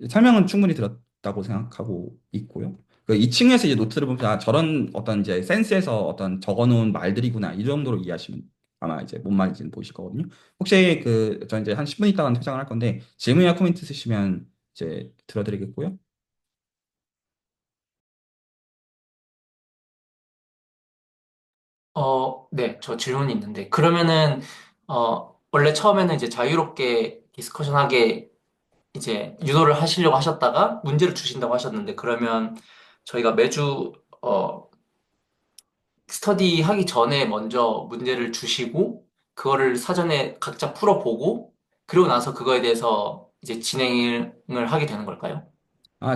설명은 충분히 들었다고 생각하고 있고요. 그 2층에서 이제 노트를 보면 저런 어떤 이제 센스에서 어떤 적어놓은 말들이구나 이 정도로 이해하시면 아마 이제 뭔 말인지는 보이실 거거든요. 혹시 저 이제 한 10분 있다가 퇴장을 할 건데 질문이나 코멘트 있으시면 이제 들어드리겠고요. 네, 저 질문이 있는데, 그러면은, 원래 처음에는 이제 자유롭게 디스커션하게 이제 유도를 하시려고 하셨다가 문제를 주신다고 하셨는데, 그러면 저희가 매주, 스터디 하기 전에 먼저 문제를 주시고, 그거를 사전에 각자 풀어보고, 그리고 나서 그거에 대해서 이제 진행을 하게 되는 걸까요?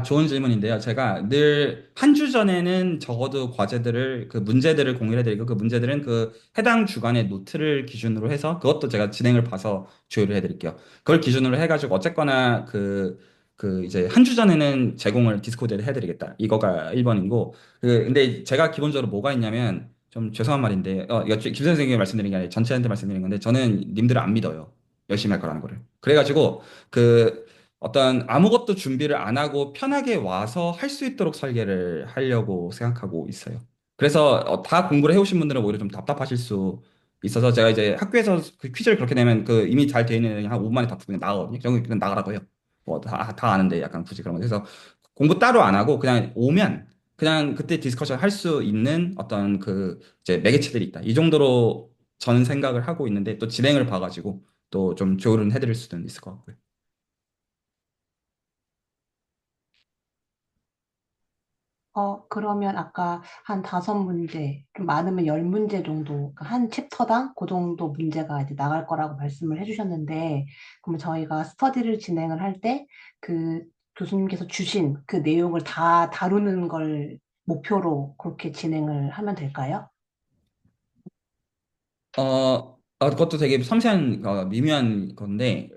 좋은 질문인데요. 제가 늘 한 주 전에는 적어도 과제들을, 그 문제들을 공유해드리고, 그 문제들은 그 해당 주간의 노트를 기준으로 해서, 그것도 제가 진행을 봐서 조율을 해드릴게요. 그걸 기준으로 해가지고, 어쨌거나 이제 한 주 전에는 제공을 디스코드에 해드리겠다. 이거가 1번이고, 근데 제가 기본적으로 뭐가 있냐면, 좀 죄송한 말인데, 이거 김 선생님이 말씀드린 게 아니라 전체한테 말씀드린 건데, 저는 님들을 안 믿어요. 열심히 할 거라는 거를. 그래가지고, 어떤 아무것도 준비를 안 하고 편하게 와서 할 수 있도록 설계를 하려고 생각하고 있어요. 그래서 다 공부를 해오신 분들은 오히려 좀 답답하실 수 있어서 제가 이제 학교에서 그 퀴즈를 그렇게 내면 그 이미 잘 돼 있는 애들이 한 5분 만에 다 그냥 나가거든요. 저는 그냥 나가라고 해요. 뭐 다 아는데 약간 굳이 그런 거. 그래서 공부 따로 안 하고 그냥 오면 그냥 그때 디스커션 할 수 있는 어떤 이제 매개체들이 있다. 이 정도로 저는 생각을 하고 있는데 또 진행을 봐가지고 또 좀 조율은 해드릴 수는 있을 것 같고요. 그러면 아까 한 5문제, 좀 많으면 10문제 정도, 그한 챕터당 그 정도 문제가 이제 나갈 거라고 말씀을 해주셨는데, 그러면 저희가 스터디를 진행을 할 때 그 교수님께서 주신 그 내용을 다 다루는 걸 목표로 그렇게 진행을 하면 될까요? 그것도 되게 섬세한, 미묘한 건데,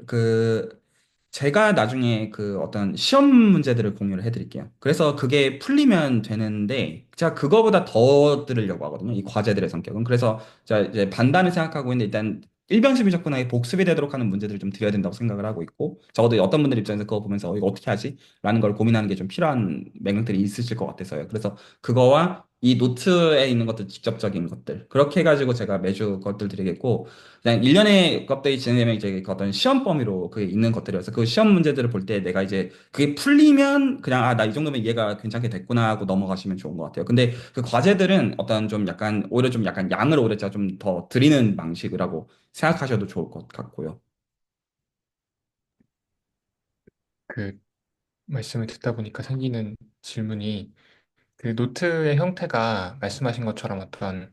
제가 나중에 어떤 시험 문제들을 공유를 해드릴게요. 그래서 그게 풀리면 되는데, 제가 그거보다 더 들으려고 하거든요. 이 과제들의 성격은. 그래서 제가 이제 반반을 생각하고 있는데, 일단 일변수 미적분하게 복습이 되도록 하는 문제들을 좀 드려야 된다고 생각을 하고 있고, 적어도 어떤 분들 입장에서 그거 보면서 이거 어떻게 하지? 라는 걸 고민하는 게 좀 필요한 맥락들이 있으실 것 같아서요. 그래서 그거와 이 노트에 있는 것들, 직접적인 것들, 그렇게 해가지고 제가 매주 것들 드리겠고, 그냥 일련의 것들이 진행되면 이제 그 어떤 시험 범위로 그게 있는 것들이어서 그 시험 문제들을 볼 때 내가 이제 그게 풀리면 그냥 아, 나 이 정도면 이해가 괜찮게 됐구나 하고 넘어가시면 좋은 것 같아요. 근데 그 과제들은 어떤 좀 약간 오히려 좀 약간 양을 오히려 제가 좀 더 드리는 방식이라고 생각하셔도 좋을 것 같고요. 그 말씀을 듣다 보니까 생기는 질문이 그 노트의 형태가 말씀하신 것처럼 어떤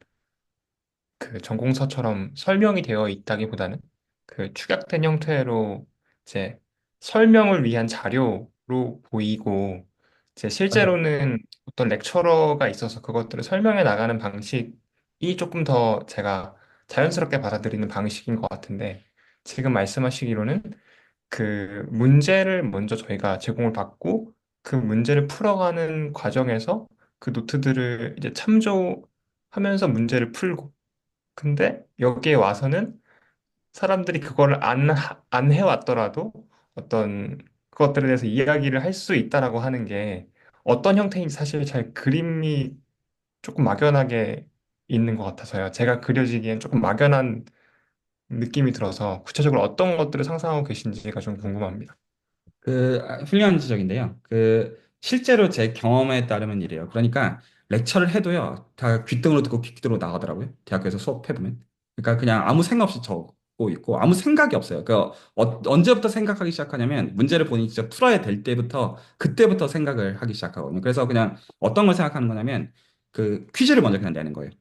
그 전공서처럼 설명이 되어 있다기보다는 그 축약된 형태로 이제 설명을 위한 자료로 보이고 이제 맞아요. 실제로는 어떤 렉처러가 있어서 그것들을 설명해 나가는 방식이 조금 더 제가 자연스럽게 받아들이는 방식인 것 같은데 지금 말씀하시기로는 그 문제를 먼저 저희가 제공을 받고 그 문제를 풀어가는 과정에서 그 노트들을 이제 참조하면서 문제를 풀고 근데 여기에 와서는 사람들이 그거를 안 해왔더라도 어떤 그것들에 대해서 이야기를 할 수 있다라고 하는 게 어떤 형태인지 사실 잘 그림이 조금 막연하게 있는 것 같아서요. 제가 그려지기엔 조금 막연한 느낌이 들어서 구체적으로 어떤 것들을 상상하고 계신지가 좀 궁금합니다. 훌륭한 지적인데요. 실제로 제 경험에 따르면 이래요. 그러니까 렉처를 해도요, 다 귓등으로 듣고 귓등으로 나가더라고요. 대학교에서 수업해보면. 그러니까 그냥 아무 생각 없이 적고 있고, 아무 생각이 없어요. 언제부터 생각하기 시작하냐면, 문제를 본인이 진짜 풀어야 될 때부터, 그때부터 생각을 하기 시작하거든요. 그래서 그냥 어떤 걸 생각하는 거냐면, 퀴즈를 먼저 그냥 내는 거예요.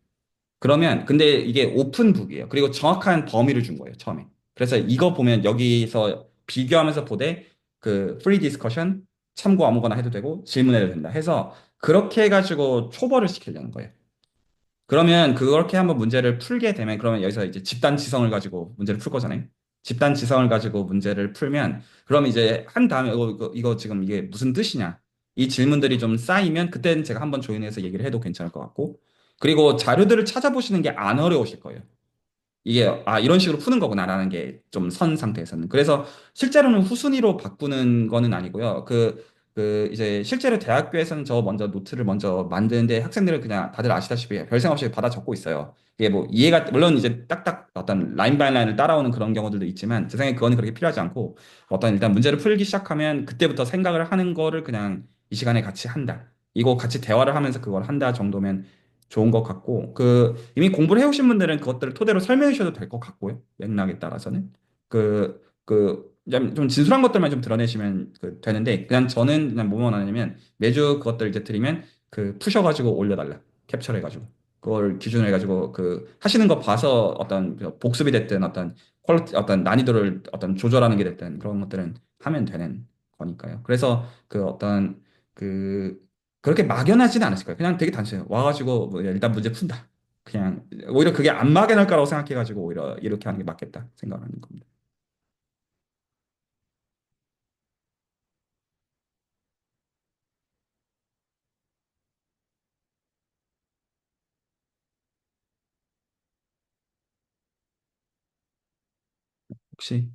그러면 근데 이게 오픈북이에요. 그리고 정확한 범위를 준 거예요, 처음에. 그래서 이거 보면 여기서 비교하면서 보되 프리 디스커션 참고 아무거나 해도 되고 질문해도 된다 해서 그렇게 해가지고 초벌을 시키려는 거예요. 그러면 그렇게 한번 문제를 풀게 되면 그러면 여기서 이제 집단 지성을 가지고 문제를 풀 거잖아요. 집단 지성을 가지고 문제를 풀면 그럼 이제 한 다음에 이거 지금 이게 무슨 뜻이냐? 이 질문들이 좀 쌓이면 그때는 제가 한번 조인해서 얘기를 해도 괜찮을 것 같고 그리고 자료들을 찾아보시는 게 안 어려우실 거예요. 이게 아 이런 식으로 푸는 거구나라는 게 좀 선 상태에서는 그래서 실제로는 후순위로 바꾸는 거는 아니고요. 이제 실제로 대학교에서는 저 먼저 노트를 먼저 만드는데 학생들은 그냥 다들 아시다시피 별 생각 없이 받아 적고 있어요. 이게 뭐 이해가 물론 이제 딱딱 어떤 라인 바이 라인을 따라오는 그런 경우들도 있지만 제 생각에 그거는 그렇게 필요하지 않고 어떤 일단 문제를 풀기 시작하면 그때부터 생각을 하는 거를 그냥 이 시간에 같이 한다. 이거 같이 대화를 하면서 그걸 한다 정도면 좋은 것 같고 이미 공부를 해오신 분들은 그것들을 토대로 설명해 주셔도 될 것 같고요. 맥락에 따라서는 좀 진솔한 것들만 좀 드러내시면 되는데 그냥 저는 그냥 뭐만 하냐면 매주 그것들 이제 드리면 푸셔가지고 올려달라 캡처해가지고 그걸 기준으로 해가지고 하시는 거 봐서 어떤 복습이 됐든 어떤 퀄리티 어떤 난이도를 어떤 조절하는 게 됐든 그런 것들은 하면 되는 거니까요. 그래서 어떤 그 그렇게 막연하지는 않으실 거예요. 그냥 되게 단순해요. 와가지고 뭐 일단 문제 푼다. 그냥 오히려 그게 안 막연할 거라고 생각해가지고 오히려 이렇게 하는 게 맞겠다 생각하는 겁니다. 혹시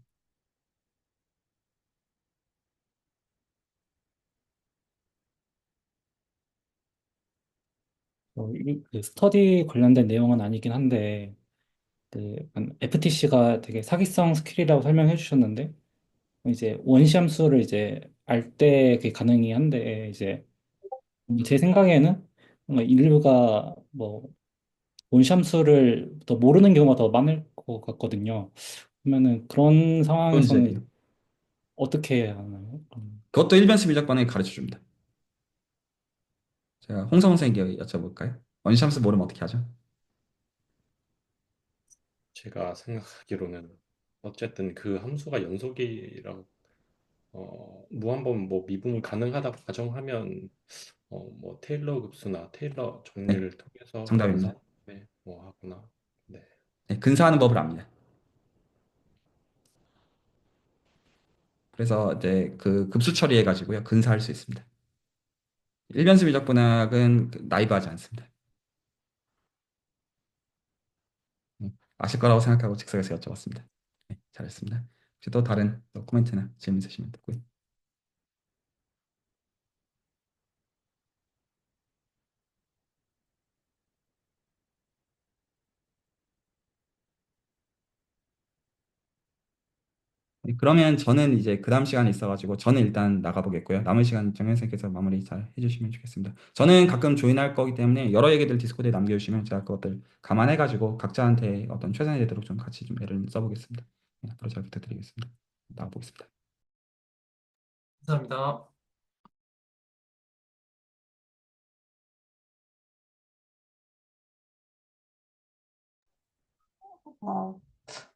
그 스터디 관련된 내용은 아니긴 한데, FTC가 되게 사기성 스킬이라고 설명해 주셨는데, 이제 원시함수를 이제 알 때 그게 가능이 한데, 이제 제 생각에는 뭔가 인류가 뭐 원시함수를 더 모르는 경우가 더 많을 것 같거든요. 그러면은 그런 좋은 지적이에요. 상황에서는 어떻게 해야 하나요? 그것도 일변수 미적반에 가르쳐 줍니다. 제가 홍성호 선생님께 여쭤볼까요? 원시함수 모르면 어떻게 하죠? 제가 생각하기로는 어쨌든 그 함수가 연속이라고 무한번 뭐 미분을 가능하다고 가정하면 뭐 테일러 급수나 테일러 네, 정리를 통해서 정답입니다. 근사한 다음에 뭐 하구나. 네. 네, 근사하는 법을 압니다. 그래서 이제 급수 처리해가지고요 근사할 수 있습니다. 일변수 미적분학은 나이브하지 않습니다. 아실 거라고 생각하고 즉석에서 여쭤봤습니다. 네, 잘했습니다. 혹시 또 다른 또 코멘트나 질문 있으시면 듣고요. 네, 그러면 저는 이제 그 다음 시간이 있어가지고 저는 일단 나가보겠고요. 남은 시간 정현 선생님께서 마무리 잘 해주시면 좋겠습니다. 저는 가끔 조인할 거기 때문에 여러 얘기들 디스코드에 남겨주시면 제가 그것들 감안해가지고 각자한테 어떤 최선이 되도록 좀 같이 좀 애를 써보겠습니다. 네, 앞으로 잘 부탁드리겠습니다. 나가보겠습니다. 감사합니다.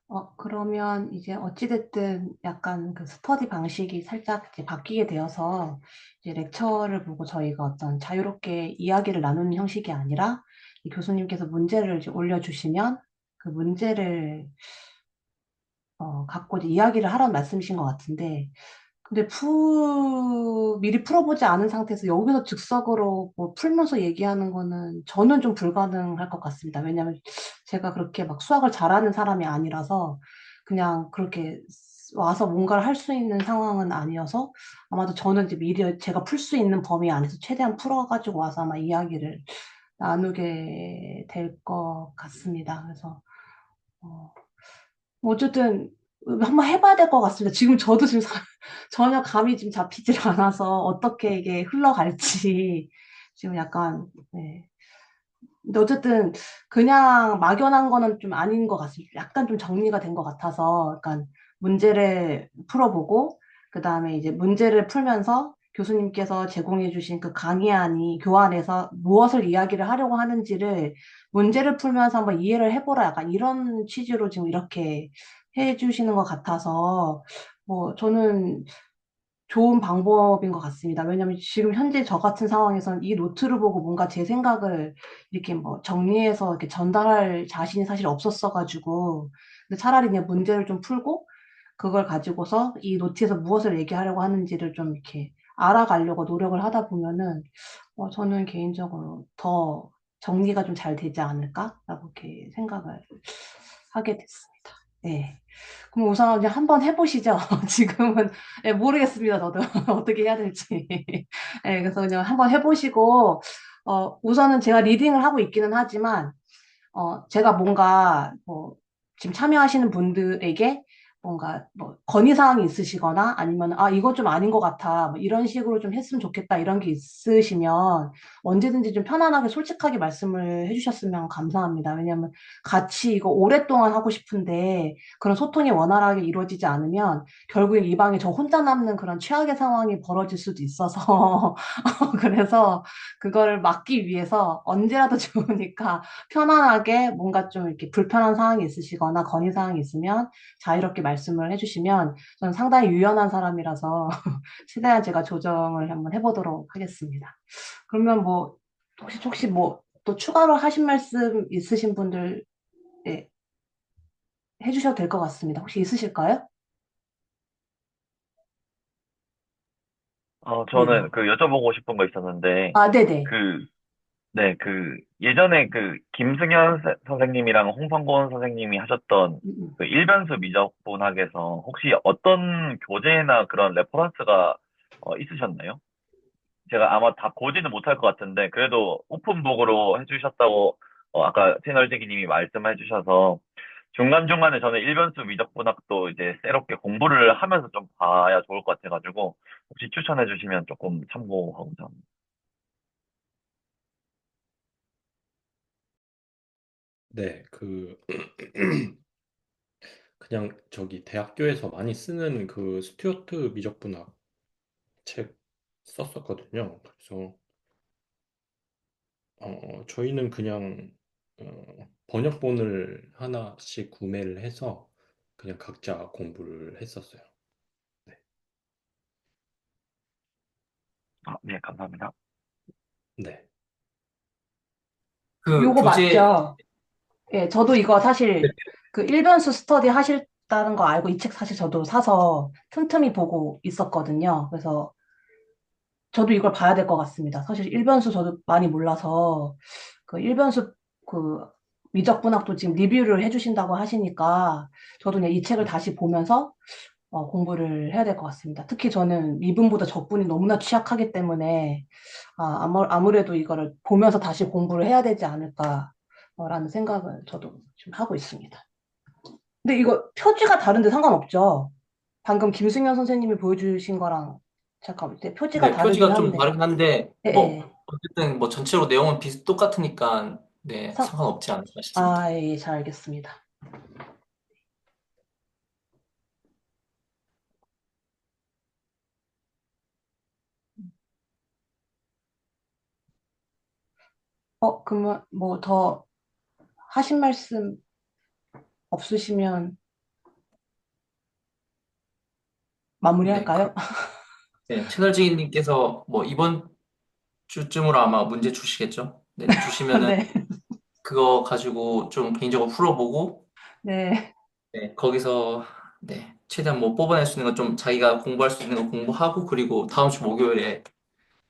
어, 그러면 이제 어찌됐든 약간 그 스터디 방식이 살짝 이제 바뀌게 되어서 이제 렉처를 보고 저희가 어떤 자유롭게 이야기를 나누는 형식이 아니라 이 교수님께서 문제를 이제 올려주시면 그 문제를 갖고 이제 이야기를 하라는 말씀이신 것 같은데 근데 미리 풀어보지 않은 상태에서 여기서 즉석으로 뭐 풀면서 얘기하는 거는 저는 좀 불가능할 것 같습니다. 왜냐하면 제가 그렇게 막 수학을 잘하는 사람이 아니라서 그냥 그렇게 와서 뭔가를 할 수 있는 상황은 아니어서 아마도 저는 이제 미리 제가 풀 수 있는 범위 안에서 최대한 풀어가지고 와서 아마 이야기를 나누게 될 것 같습니다. 그래서 어, 뭐 어쨌든 한번 해봐야 될 것 같습니다. 지금 저도 지금 전혀 감이 지금 잡히질 않아서 어떻게 이게 흘러갈지 지금 약간 네. 근데 어쨌든 그냥 막연한 거는 좀 아닌 것 같습니다. 약간 좀 정리가 된 것 같아서 약간 문제를 풀어보고 그 다음에 이제 문제를 풀면서 교수님께서 제공해 주신 그 강의안이 교환해서 무엇을 이야기를 하려고 하는지를 문제를 풀면서 한번 이해를 해보라 약간 이런 취지로 지금 이렇게 해 주시는 것 같아서 뭐 저는 좋은 방법인 것 같습니다. 왜냐하면 지금 현재 저 같은 상황에서는 이 노트를 보고 뭔가 제 생각을 이렇게 뭐 정리해서 이렇게 전달할 자신이 사실 없었어가지고, 근데 차라리 그냥 문제를 좀 풀고, 그걸 가지고서 이 노트에서 무엇을 얘기하려고 하는지를 좀 이렇게 알아가려고 노력을 하다 보면은, 저는 개인적으로 더 정리가 좀 잘 되지 않을까라고 이렇게 생각을 하게 됐습니다. 네. 그럼 우선 이제 한번 해보시죠. 지금은 예, 모르겠습니다. 저도 어떻게 해야 될지. 예, 그래서 그냥 한번 해보시고 우선은 제가 리딩을 하고 있기는 하지만 제가 뭔가 뭐 지금 참여하시는 분들에게 뭔가 뭐 건의사항이 있으시거나 아니면 아, 이거 좀 아닌 것 같아. 뭐 이런 식으로 좀 했으면 좋겠다. 이런 게 있으시면 언제든지 좀 편안하게 솔직하게 말씀을 해주셨으면 감사합니다. 왜냐하면 같이 이거 오랫동안 하고 싶은데 그런 소통이 원활하게 이루어지지 않으면 결국엔 이 방에 저 혼자 남는 그런 최악의 상황이 벌어질 수도 있어서 그래서 그거를 막기 위해서 언제라도 좋으니까 편안하게 뭔가 좀 이렇게 불편한 상황이 있으시거나 건의 사항이 있으면 자유롭게 말씀을 해주시면 저는 상당히 유연한 사람이라서 최대한 제가 조정을 한번 해보도록 하겠습니다. 그러면 뭐 혹시 뭐 또 추가로 하신 말씀 있으신 분들 예, 해주셔도 될 것 같습니다. 혹시 있으실까요? 네네. 저는 그 여쭤보고 싶은 거 있었는데, 아, 네네. 그, 네, 예전에 김승현 선생님이랑 홍성곤 선생님이 하셨던 음, 음. 그 일변수 미적분학에서 혹시 어떤 교재나 그런 레퍼런스가 있으셨나요? 제가 아마 다 보지는 못할 것 같은데, 그래도 오픈북으로 해주셨다고, 아까 채널지기님이 말씀해 주셔서, 중간중간에 저는 일변수 미적분학도 이제 새롭게 공부를 하면서 좀 봐야 좋을 것 같아가지고, 혹시 추천해 주시면 조금 참고하고자 합니다. 네, 그냥 저기 대학교에서 많이 쓰는 그 스튜어트 미적분학 책 썼었거든요. 그래서 저희는 그냥 번역본을 하나씩 구매를 해서 그냥 각자 공부를 했었어요. 네. 네, 감사합니다. 네. 그 요거 교재, 맞죠? 예, 저도 이거 사실 그 일변수 스터디 하실다는 거 알고 이 책 사실 저도 사서 틈틈이 보고 있었거든요. 그래서 저도 이걸 봐야 될 것 같습니다. 사실 일변수 저도 많이 몰라서 그 일변수 그 미적분학도 지금 리뷰를 해주신다고 하시니까 저도 그냥 이 책을 다시 보면서 공부를 해야 될 것 같습니다. 특히 저는 미분보다 적분이 너무나 취약하기 때문에 아무래도 이거를 보면서 다시 공부를 해야 되지 않을까라는 생각을 저도 좀 하고 있습니다. 근데 이거 표지가 다른데 상관없죠? 방금 김승현 선생님이 보여주신 거랑 잠깐 표지가 네, 표지가 다르긴 좀 한데 다르긴 한데, 예, 뭐, 예. 어쨌든 뭐 전체로 내용은 똑같으니까, 네, 상- 상관없지 않을까 싶습니다. 예, 잘 알겠습니다. 그러면 뭐 더 하신 말씀 없으시면 네, 마무리할까요? 네, 채널지기님께서 뭐 이번 주쯤으로 아마 문제 주시겠죠? 네, 주시면은 네, 그거 가지고 좀 개인적으로 풀어보고, 네, 네, 거기서 네, 최대한 뭐 뽑아낼 수 있는 거 좀 자기가 공부할 수 있는 거 공부하고, 그리고 다음 주 목요일에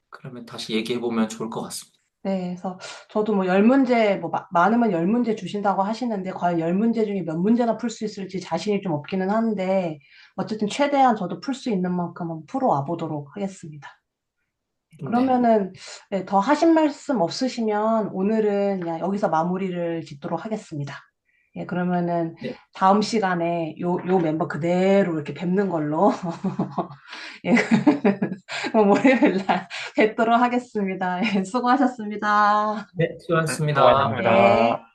그러면 다시 얘기해보면 좋을 것 같습니다. 네. 그래서 저도 뭐 10문제, 뭐 많으면 10문제 주신다고 하시는데 과연 10문제 중에 몇 문제나 풀 수 있을지 자신이 좀 없기는 한데 어쨌든 최대한 저도 풀 수 있는 만큼은 풀어와 보도록 하겠습니다. 네, 그러면은 네, 더 하신 말씀 없으시면 오늘은 그냥 여기서 마무리를 짓도록 하겠습니다. 예, 그러면은 네, 다음 시간에 요 멤버 그대로 이렇게 뵙는 걸로 예, 그럼 월요일 날 뵙도록 하겠습니다. 예, 수고하셨습니다. 네, 수고하셨습니다. 네. 수고하셨습니다.